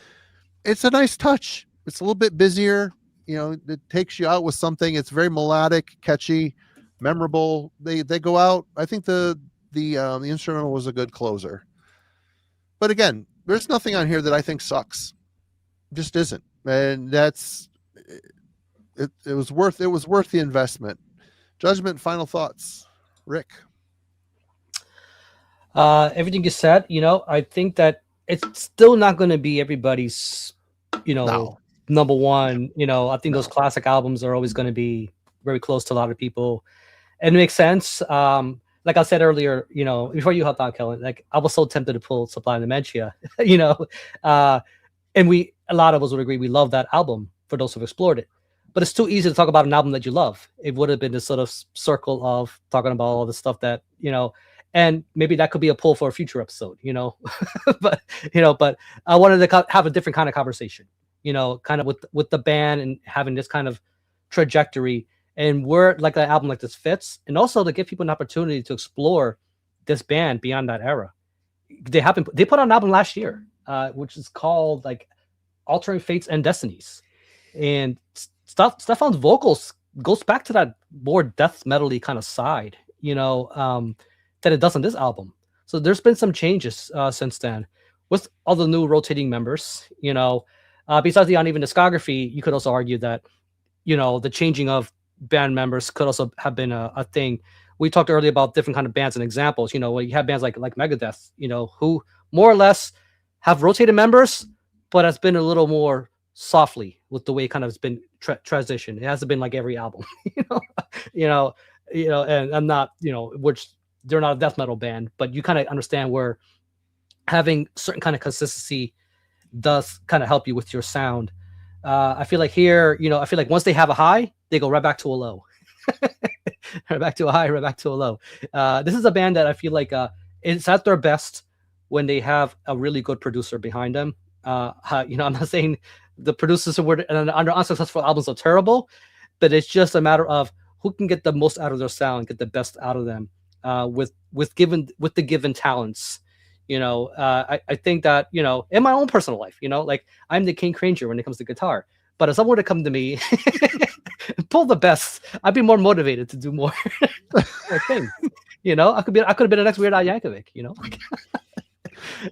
It's a nice touch. It's a little bit busier. It takes you out with something. It's very melodic, catchy, memorable. They go out. I think the instrumental was a good closer. But again, there's nothing on here that I think sucks. Just isn't, and that's it. It was worth the investment. Judgment, final thoughts, Rick. Everything you said, I think that it's still not going to be everybody's, No. number one. I think those classic albums are always going to be very close to a lot of people, and it makes sense. Like I said earlier, before you hopped on, Kellen, like I was so tempted to pull Sublime Dementia, and a lot of us would agree we love that album for those who've explored it. But it's too easy to talk about an album that you love. It would have been this sort of circle of talking about all the stuff that, and maybe that could be a pull for a future episode, but I wanted to have a different kind of conversation, kind of with the band and having this kind of trajectory and where like an album like this fits. And also to give people an opportunity to explore this band beyond that era. They put out an album last year, which is called like Altering Fates and Destinies. And Stefan's vocals goes back to that more death metal-y kind of side, that it does on this album. So there's been some changes since then with all the new rotating members. Besides the uneven discography, you could also argue that the changing of band members could also have been a thing. We talked earlier about different kind of bands and examples. Where you have bands like Megadeth, who more or less have rotated members, but has been a little more softly with the way it kind of has been transitioned. It hasn't been like every album, and I'm not, which they're not a death metal band, but you kind of understand where having certain kind of consistency does kind of help you with your sound. I feel like here, I feel like once they have a high, they go right back to a low, right back to a high, right back to a low. This is a band that I feel like it's at their best when they have a really good producer behind them. I'm not saying the producers under unsuccessful albums are terrible, but it's just a matter of who can get the most out of their sound, get the best out of them with the given talents. I think that, in my own personal life, like I'm the King Cranger when it comes to guitar. But if someone were to come to me pull the best. I'd be more motivated to do more, more things. You know, I could have been the next Weird Al Yankovic. You know,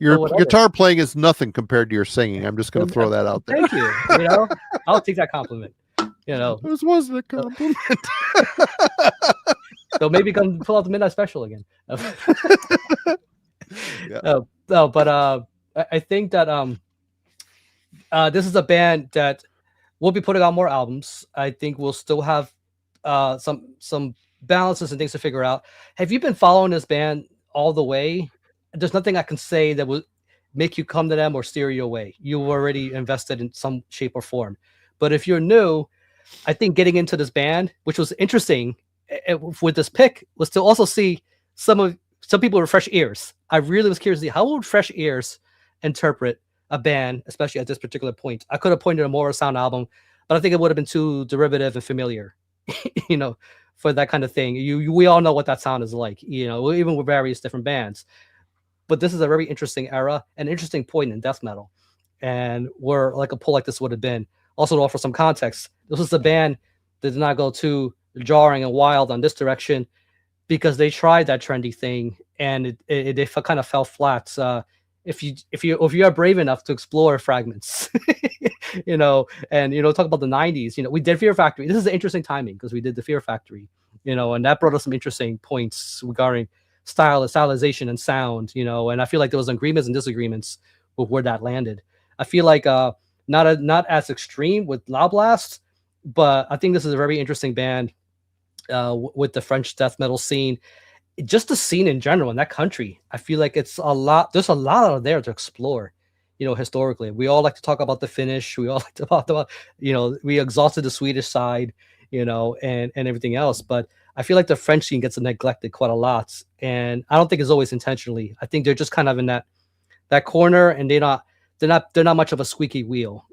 Your whatever. guitar playing is nothing compared to your singing. I'm just going to throw that out there. Thank you. You know, I'll take that compliment. You know, This wasn't a compliment. so maybe come pull out the Midnight Special again. Yeah. No, but I think that this is a band that we'll be putting out more albums. I think we'll still have some balances and things to figure out. Have you been following this band all the way? There's nothing I can say that will make you come to them or steer you away. You were already invested in some shape or form. But if you're new, I think getting into this band, which was interesting with this pick, was to also see some people with fresh ears. I really was curious to see how would fresh ears interpret a band, especially at this particular point. I could have pointed a more sound album, but I think it would have been too derivative and familiar, you know, for that kind of thing. We all know what that sound is like, you know, even with various different bands. But this is a very interesting era, an interesting point in death metal, and where like a pull like this would have been. Also, to offer some context, this was a band that did not go too jarring and wild on this direction because they tried that trendy thing and it kind of fell flat. If you are brave enough to explore fragments, you know, and you know, talk about the 90s, you know, we did Fear Factory. This is an interesting timing because we did the Fear Factory, you know, and that brought us some interesting points regarding stylization and sound, you know, and I feel like there was agreements and disagreements with where that landed. I feel like not as extreme with Loudblast, but I think this is a very interesting band with the French death metal scene. Just the scene in general in that country, I feel like there's a lot out there to explore, you know, historically. We all like to talk about the Finnish, we all like to talk about, you know, we exhausted the Swedish side, you know, and everything else, but I feel like the French scene gets neglected quite a lot, and I don't think it's always intentionally. I think they're just kind of in that corner, and they're not much of a squeaky wheel.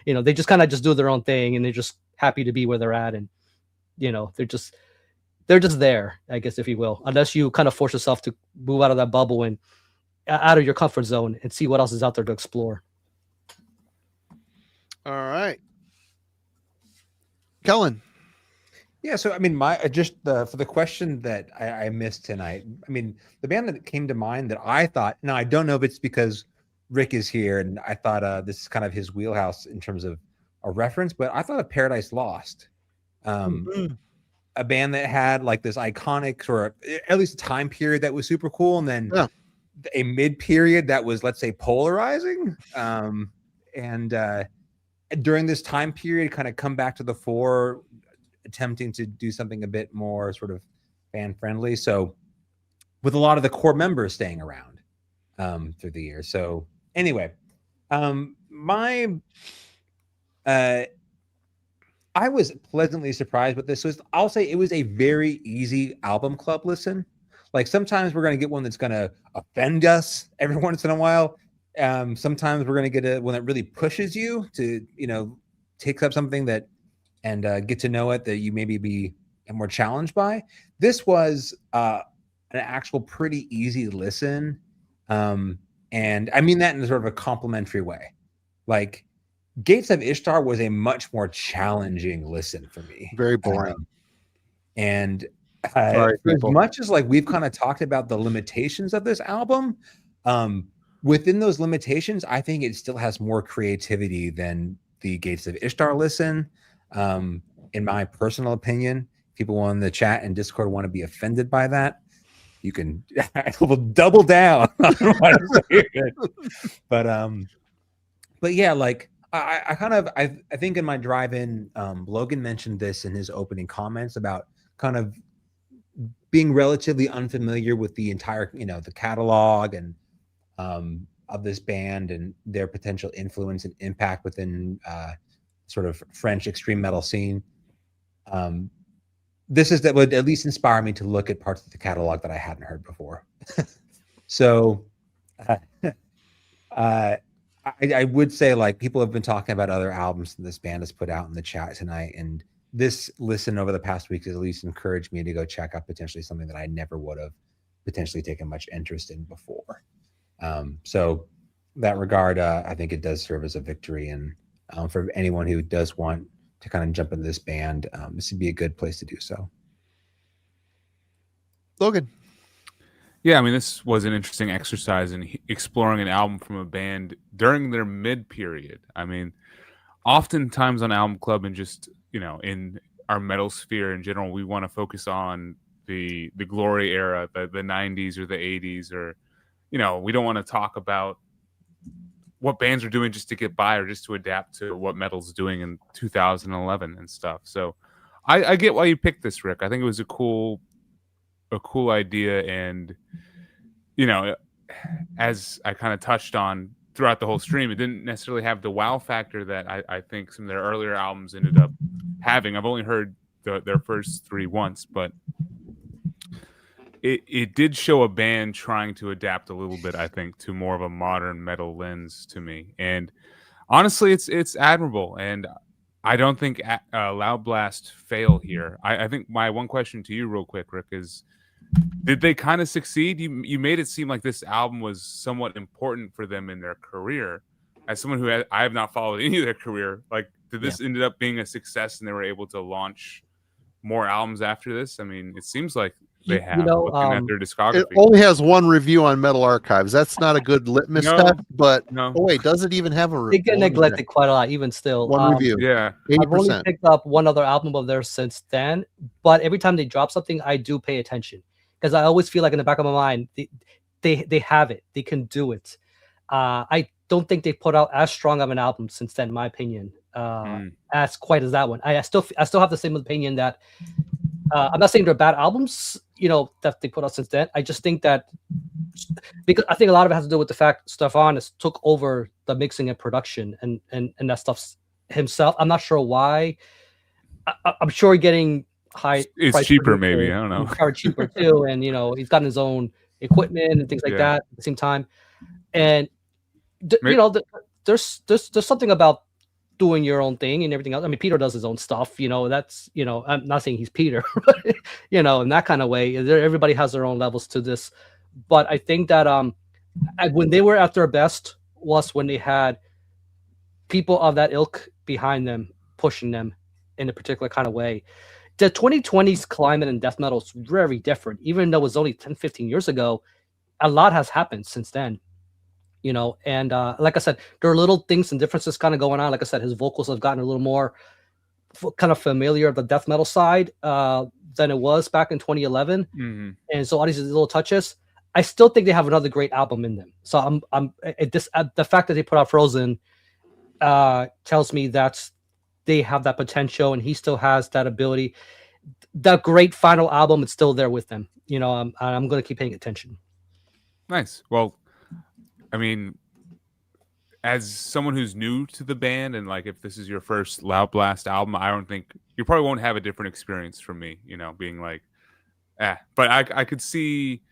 You know, they just kind of just do their own thing, and they're just happy to be where they're at, and you know, they're just there, I guess, if you will, unless you kind of force yourself to move out of that bubble and out of your comfort zone and see what else is out there to explore. All right, Kellen. Yeah, so I mean, for the question that I missed tonight, I mean, the band that came to mind that I thought, now I don't know if it's because Rick is here and I thought this is kind of his wheelhouse in terms of a reference, but I thought of Paradise Lost, a band that had like this iconic, or at least a time period that was super cool, and then a mid period that was, let's say, polarizing, and during this time period, kind of come back to the fore, attempting to do something a bit more sort of fan friendly. So with a lot of the core members staying around through the years. So anyway, I was pleasantly surprised with this. I'll say it was a very easy album club listen. Like sometimes we're going to get one that's going to offend us every once in a while. Sometimes we're going to get one that really pushes you to, you know, take up something that and get to know it that you maybe be more challenged by. This was an actual pretty easy listen. And I mean that in sort of a complimentary way. Like Gates of Ishtar was a much more challenging listen for me. Very boring. As much as like we've kind of talked about the limitations of this album, within those limitations, I think it still has more creativity than the Gates of Ishtar listen. In my personal opinion, people in the chat and Discord want to be offended by that, you can double down on what I'm saying. But yeah, like I think in my drive-in, Logan mentioned this in his opening comments about kind of being relatively unfamiliar with the entire, you know, the catalog and of this band and their potential influence and impact within sort of French extreme metal scene. This is that would at least inspire me to look at parts of the catalog that I hadn't heard before. So I would say, like, people have been talking about other albums that this band has put out in the chat tonight, and this listen over the past week has at least encouraged me to go check out potentially something that I never would have potentially taken much interest in before. So that regard, I think it does serve as a victory, and for anyone who does want to kind of jump into this band, this would be a good place to do so. Logan. Yeah, I mean, this was an interesting exercise in exploring an album from a band during their mid period. I mean, oftentimes on Album Club and just, you know, in our metal sphere in general, we want to focus on the glory era, the 90s or the 80s, or, you know, we don't want to talk about what bands are doing just to get by or just to adapt to what metal's doing in 2011 and stuff. So I get why you picked this, Rick. I think it was a cool idea, and, you know, as I kind of touched on throughout the whole stream, it didn't necessarily have the wow factor that I think some of their earlier albums ended up having. I've only heard their first three once, but it did show a band trying to adapt a little bit, I think, to more of a modern metal lens to me. And honestly, it's admirable, and I don't think Loudblast fail here. I think my one question to you real quick, Rick, is did they kind of succeed? You made it seem like this album was somewhat important for them in their career. As someone who I have not followed any of their career, like, did this end up being a success and they were able to launch more albums after this? I mean, it seems like they have, looking at their discography. It only has one review on Metal Archives. That's not a good litmus test, but no. Oh wait, does it even have a review? They get neglected quite a lot, even still. One review. Yeah. 80%. I've only picked up one other album of theirs since then, but every time they drop something, I do pay attention, because I always feel like in the back of my mind, they have it. They can do it. I don't think they put out as strong of an album since then, in my opinion, as quite as that one. I still have the same opinion that I'm not saying they're bad albums, you know, that they put out since then. I just think that, because I think a lot of it has to do with the fact Stefan has took over the mixing and production and that stuff himself. I'm not sure why. I'm sure getting high. It's cheaper, maybe. I don't know. Are cheaper too, and, you know, he's got his own equipment and things like that at the same time. And you know, there's something about doing your own thing and everything else. I mean, Peter does his own stuff, you know, that's, you know, I'm not saying he's Peter, but, you know, in that kind of way, everybody has their own levels to this. But I think that when they were at their best was when they had people of that ilk behind them, pushing them in a particular kind of way. The 2020s climate in death metal is very different. Even though it was only 10, 15 years ago, a lot has happened since then. You know, and like I said, there are little things and differences kind of going on. Like I said, his vocals have gotten a little more kind of familiar of the death metal side than it was back in 2011. Mm-hmm. And so all these little touches, I still think they have another great album in them. So the fact that they put out Frozen tells me that they have that potential, and he still has that ability. That great final album is still there with them. You know, I'm going to keep paying attention. Nice. Well, I mean, as someone who's new to the band, and like, if this is your first Loudblast album, I don't think you probably won't have a different experience from me, you know, being like, but I could see,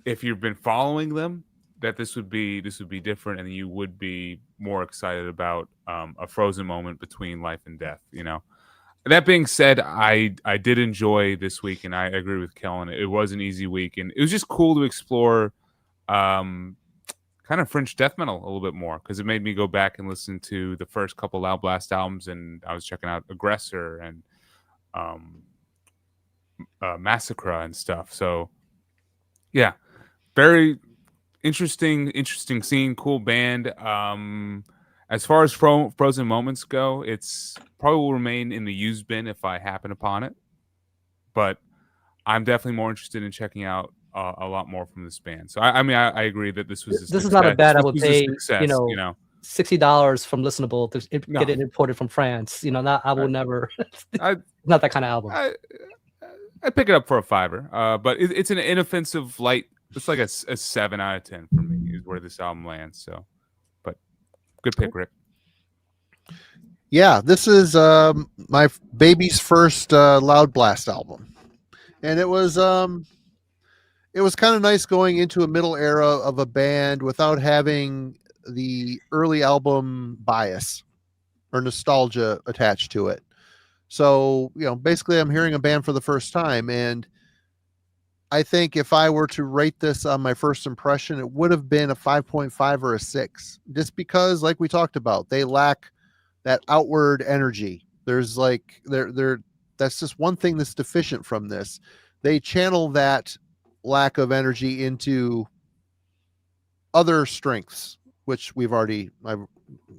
if you've been following them, that this would be different, and you would be more excited about a Frozen moment between life and death, you know. That being said, I did enjoy this week, and I agree with Kellen. It was an easy week, and it was just cool to explore kind of French death metal a little bit more, because it made me go back and listen to the first couple Loudblast albums, and I was checking out Aggressor and Massacre and stuff. So yeah, very interesting scene, cool band. As far as Frozen moments go, it's probably will remain in the used bin if I happen upon it, but I'm definitely more interested in checking out a lot more from this band. So I mean, I agree that this was this is not a bad. I would pay success, you know $60 from Listenable to get it imported from France. You know, I will never. Not that kind of album. I pick it up for a $5, but it's an inoffensive light. It's like a 7 out of 10 for me is where this album lands. So, but good pick, Rick. Yeah, this is my baby's first Loudblast album, and it was kind of nice going into a middle era of a band without having the early album bias or nostalgia attached to it. So, you know, basically I'm hearing a band for the first time, and I think if I were to rate this on my first impression, it would have been a 5.5 or a 6, just because, like we talked about, they lack that outward energy. There's like that's just one thing that's deficient from this. They channel that lack of energy into other strengths, which I've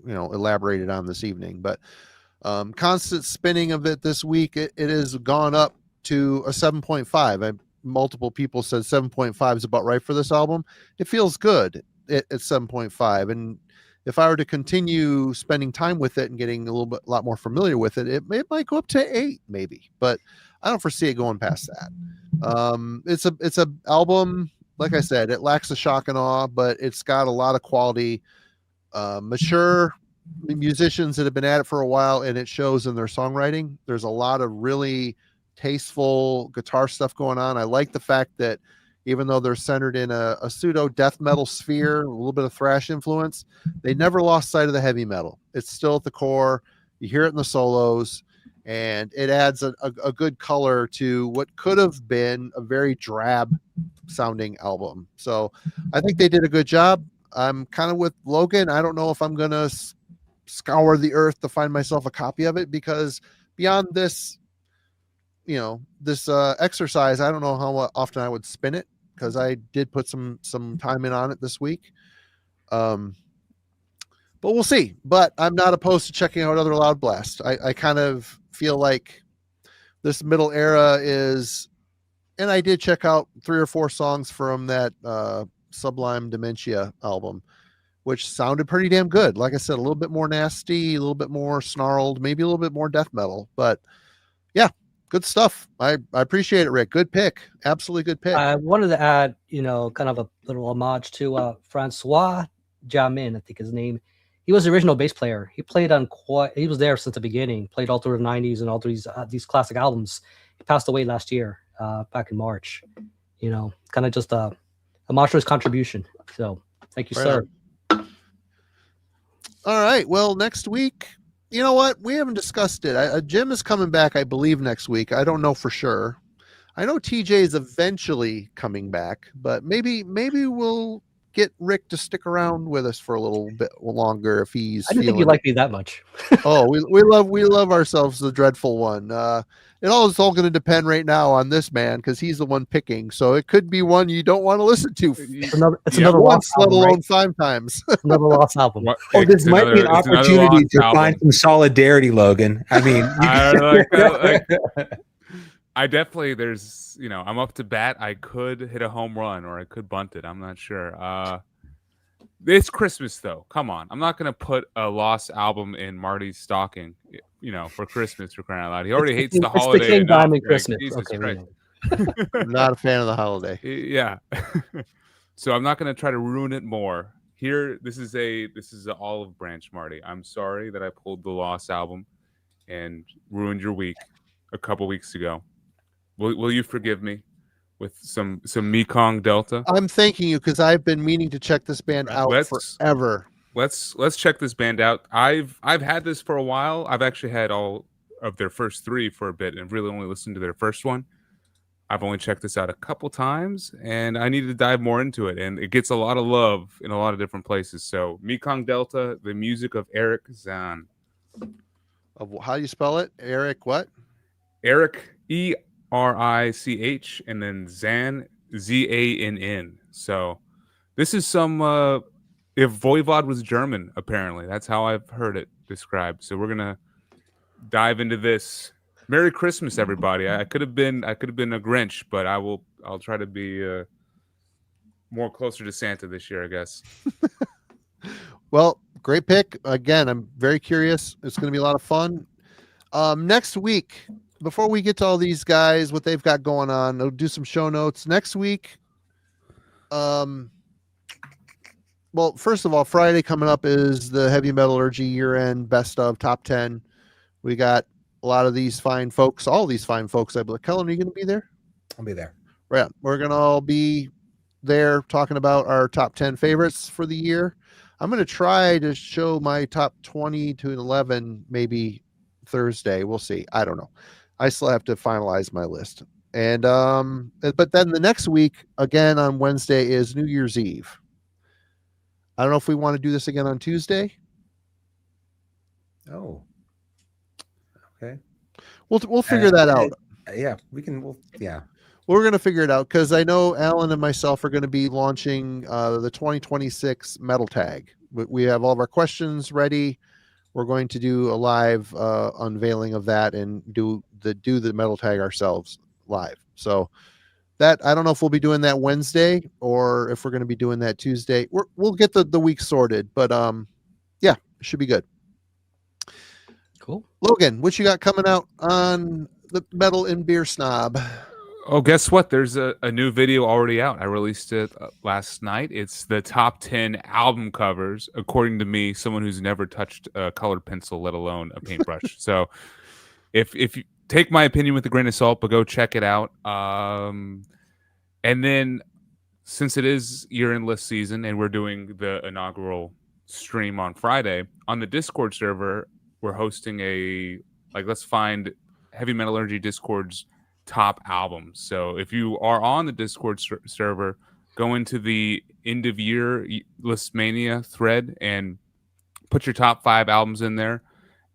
elaborated on this evening. But constant spinning of it this week, it has gone up to a 7.5. Multiple people said 7.5 is about right for this album. It feels good at 7.5, and if I were to continue spending time with it and getting a lot more familiar with it, it might go up to 8 maybe, but I don't foresee it going past that. It's a album, like I said, it lacks the shock and awe, but it's got a lot of quality, mature musicians that have been at it for a while, and it shows in their songwriting. There's a lot of really tasteful guitar stuff going on. I like the fact that even though they're centered in a pseudo death metal sphere, a little bit of thrash influence, they never lost sight of the heavy metal. It's still at the core. You hear it in the solos, and it adds a good color to what could have been a very drab sounding album. So I think they did a good job. I'm kind of with Logan. I don't know if I'm going to scour the earth to find myself a copy of it, because beyond this, this exercise, I don't know how often I would spin it, because I did put some time in on it this week. But we'll see. But I'm not opposed to checking out other Loudblast. I kind of feel like this middle era is, and I did check out 3 or 4 songs from that Sublime Dementia album, which sounded pretty damn good. Like I said, a little bit more nasty, a little bit more snarled, maybe a little bit more death metal. But yeah, good stuff. I appreciate it, Rick. Good pick. Absolutely good pick. I wanted to add, kind of a little homage to Francois Jamin, I think his name. He was the original bass player. He played on he was there since the beginning, played all through the 90s and all through these classic albums. He passed away last year, back in March. Kind of just a homage to his contribution. So thank you, sir. All right. Well, next week, you know what? We haven't discussed it. Jim is coming back, I believe, next week. I don't know for sure. I know TJ is eventually coming back, but maybe we'll get Rick to stick around with us for a little bit longer if he's. I didn't think you liked me that much. Oh, we love ourselves the dreadful one. It's all going to depend right now on this man, because he's the one picking. So it could be one you don't want to listen to. It's another once, lost album, let alone right? 5 times. Another lost album. This might be an opportunity to find some solidarity, Logan. I mean, I definitely, I'm up to bat. I could hit a home run or I could bunt it. I'm not sure. It's Christmas, though. Come on. I'm not going to put a lost album in Marty's stocking, for Christmas, for crying out loud. He already hates the holiday. It's the King Diamond Christmas. Okay, I'm not a fan of the holiday. Yeah. So I'm not going to try to ruin it more. Here, this is an olive branch, Marty. I'm sorry that I pulled the lost album and ruined your week a couple weeks ago. Will you forgive me with some Mekong Delta? I'm thanking you, because I've been meaning to check this band out forever. Let's check this band out. I've had this for a while. I've actually had all of their first 3 for a bit and really only listened to their first one. I've only checked this out a couple times, and I needed to dive more into it. And it gets a lot of love in a lot of different places. So Mekong Delta, the music of Eric Zahn. How do you spell it? Eric what? Eric ERICH, and then Zan, ZANN. So this is some if Voivod was German, apparently. That's how I've heard it described. So we're gonna dive into this. Merry Christmas, everybody. I could have been a Grinch, but I'll try to be more closer to Santa this year, I guess. Well, great pick. Again, I'm very curious. It's going to be a lot of fun. Next week, before we get to all these guys, what they've got going on, I'll do some show notes. Next week, well, first of all, Friday coming up is the Heavy Metallurgy year-end best of top 10. We got a lot of these fine folks, all these fine folks, I believe. Kellen, are you going to be there? I'll be there. Right. We're going to all be there talking about our top 10 favorites for the year. I'm going to try to show my top 20 to 11 maybe Thursday. We'll see. I don't know. I still have to finalize my list. And but then the next week, again on Wednesday, is New Year's Eve. I don't know if we want to do this again on Tuesday. Oh. Okay. We'll figure that out. Yeah, we can. Yeah. We're going to figure it out because I know Alan and myself are going to be launching the 2026 Metal Tag. We have all of our questions ready. We're going to do a live unveiling of that and do the Metal Tag ourselves live. So that, I don't know if we'll be doing that Wednesday or if we're going to be doing that Tuesday. We'll get the week sorted, but yeah, it should be good. Cool. Logan, what you got coming out on the Metal and Beer Snob? Oh, guess what? There's a new video already out. I released it last night. It's the top 10 album covers, according to me, someone who's never touched a colored pencil, let alone a paintbrush. So if you take my opinion with a grain of salt, but go check it out. And then since it is year-end list season and we're doing the inaugural stream on Friday, on the Discord server, we're hosting let's find Heavy Metallurgy Discord's top albums. So if you are on the Discord server, go into the end of year list mania thread and put your top 5 albums in there.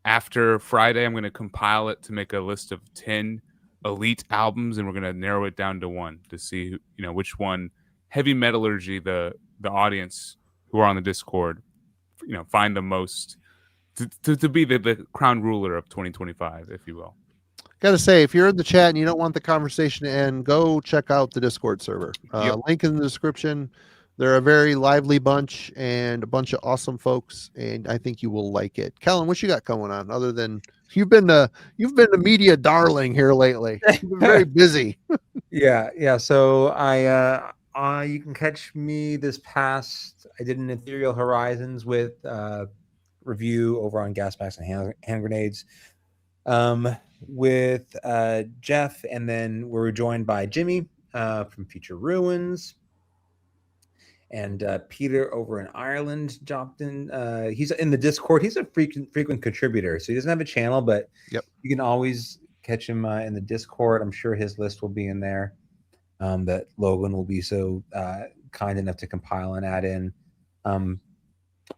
After Friday, I'm going to compile it to make a list of 10 elite albums, and we're going to narrow it down to 1 to see which one Heavy Metallurgy, the audience who are on the Discord, find the most to be the crown ruler of 2025, if you will. Got to say, if you're in the chat and you don't want the conversation to end, go check out the Discord server. Yep. Link in the description. They're a very lively bunch and a bunch of awesome folks, and I think you will like it. Kellen, what you got going on other than you've been a media darling here lately? You've been very busy. Yeah. So you can catch me this past. I did an Ethereal Horizons with review over on Gas Masks and Hand Grenades. With Jeff, and then we're joined by Jimmy from Future Ruins, and Peter over in Ireland dropped in. He's in the Discord. He's a frequent contributor, so he doesn't have a channel, but yep, you can always catch him in the Discord. I'm sure his list will be in there. That Logan will be so kind enough to compile and add in.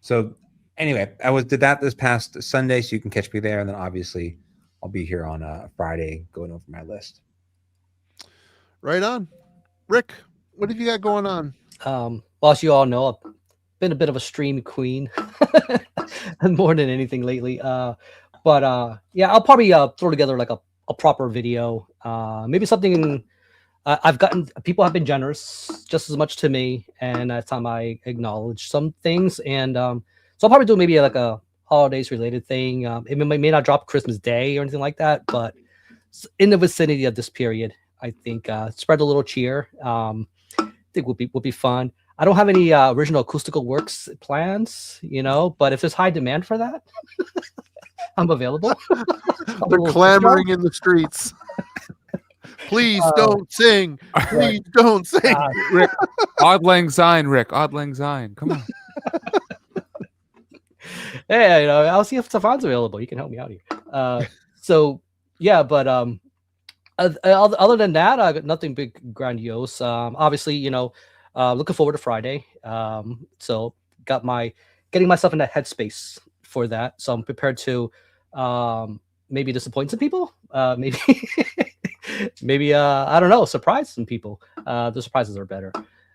So anyway, did that this past Sunday, so you can catch me there, and then obviously I'll be here on Friday going over my list. Right on. Rick, what have you got going on? Well, as you all know, I've been a bit of a stream queen more than anything lately. But yeah, I'll probably throw together like a proper video. Maybe something I've gotten. People have been generous just as much to me, and that's time I acknowledge some things. And so I'll probably do maybe like a holidays related thing. It may not drop Christmas Day or anything like that, but in the vicinity of this period, I think spread a little cheer. I think would be fun. I don't have any original acoustical works plans, but if there's high demand for that, I'm available. They're clamoring in the streets. Please don't sing. Please don't sing. Rick, Auld Lang Syne, Rick. Auld Lang Syne. Come on. Hey, I'll see if Stefan's available. You can help me out here. So yeah, but other than that, I got nothing big grandiose. Obviously, looking forward to Friday. So getting myself in that headspace for that. So I'm prepared to maybe disappoint some people. Maybe I don't know, surprise some people. The surprises are better.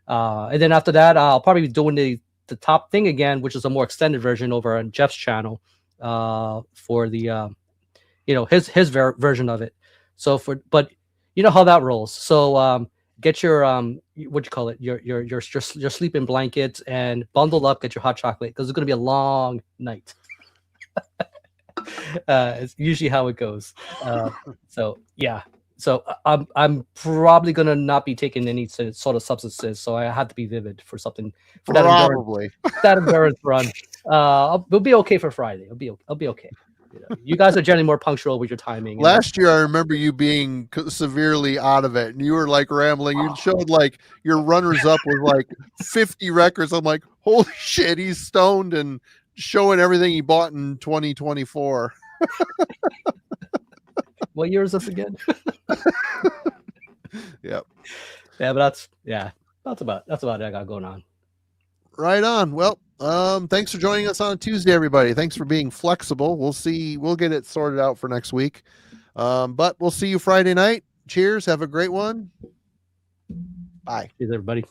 And then after that, I'll probably be doing the top thing again, which is a more extended version over on Jeff's channel for the his version of it. So but you know how that rolls. So get your what you call it, your sleeping blankets and bundle up, get your hot chocolate, because it's going to be a long night. It's usually how it goes. So yeah. So I'm probably gonna not be taking any sort of substances, so I had to be vivid for something for that endurance run. It'll be okay for Friday. I'll be okay. You guys are generally more punctual with your timing. Last year, I remember you being severely out of it, and you were like rambling. You showed like your runners up with like 50 records. I'm like, holy shit, he's stoned and showing everything he bought in 2024. What year is this again? Yep. Yeah, but that's about it I got going on. Right on. Well, Thanks for joining us on a Tuesday, everybody. Thanks for being flexible. We'll get it sorted out for next week. But we'll see you Friday night. Cheers. Have a great one. Bye. Cheers, everybody.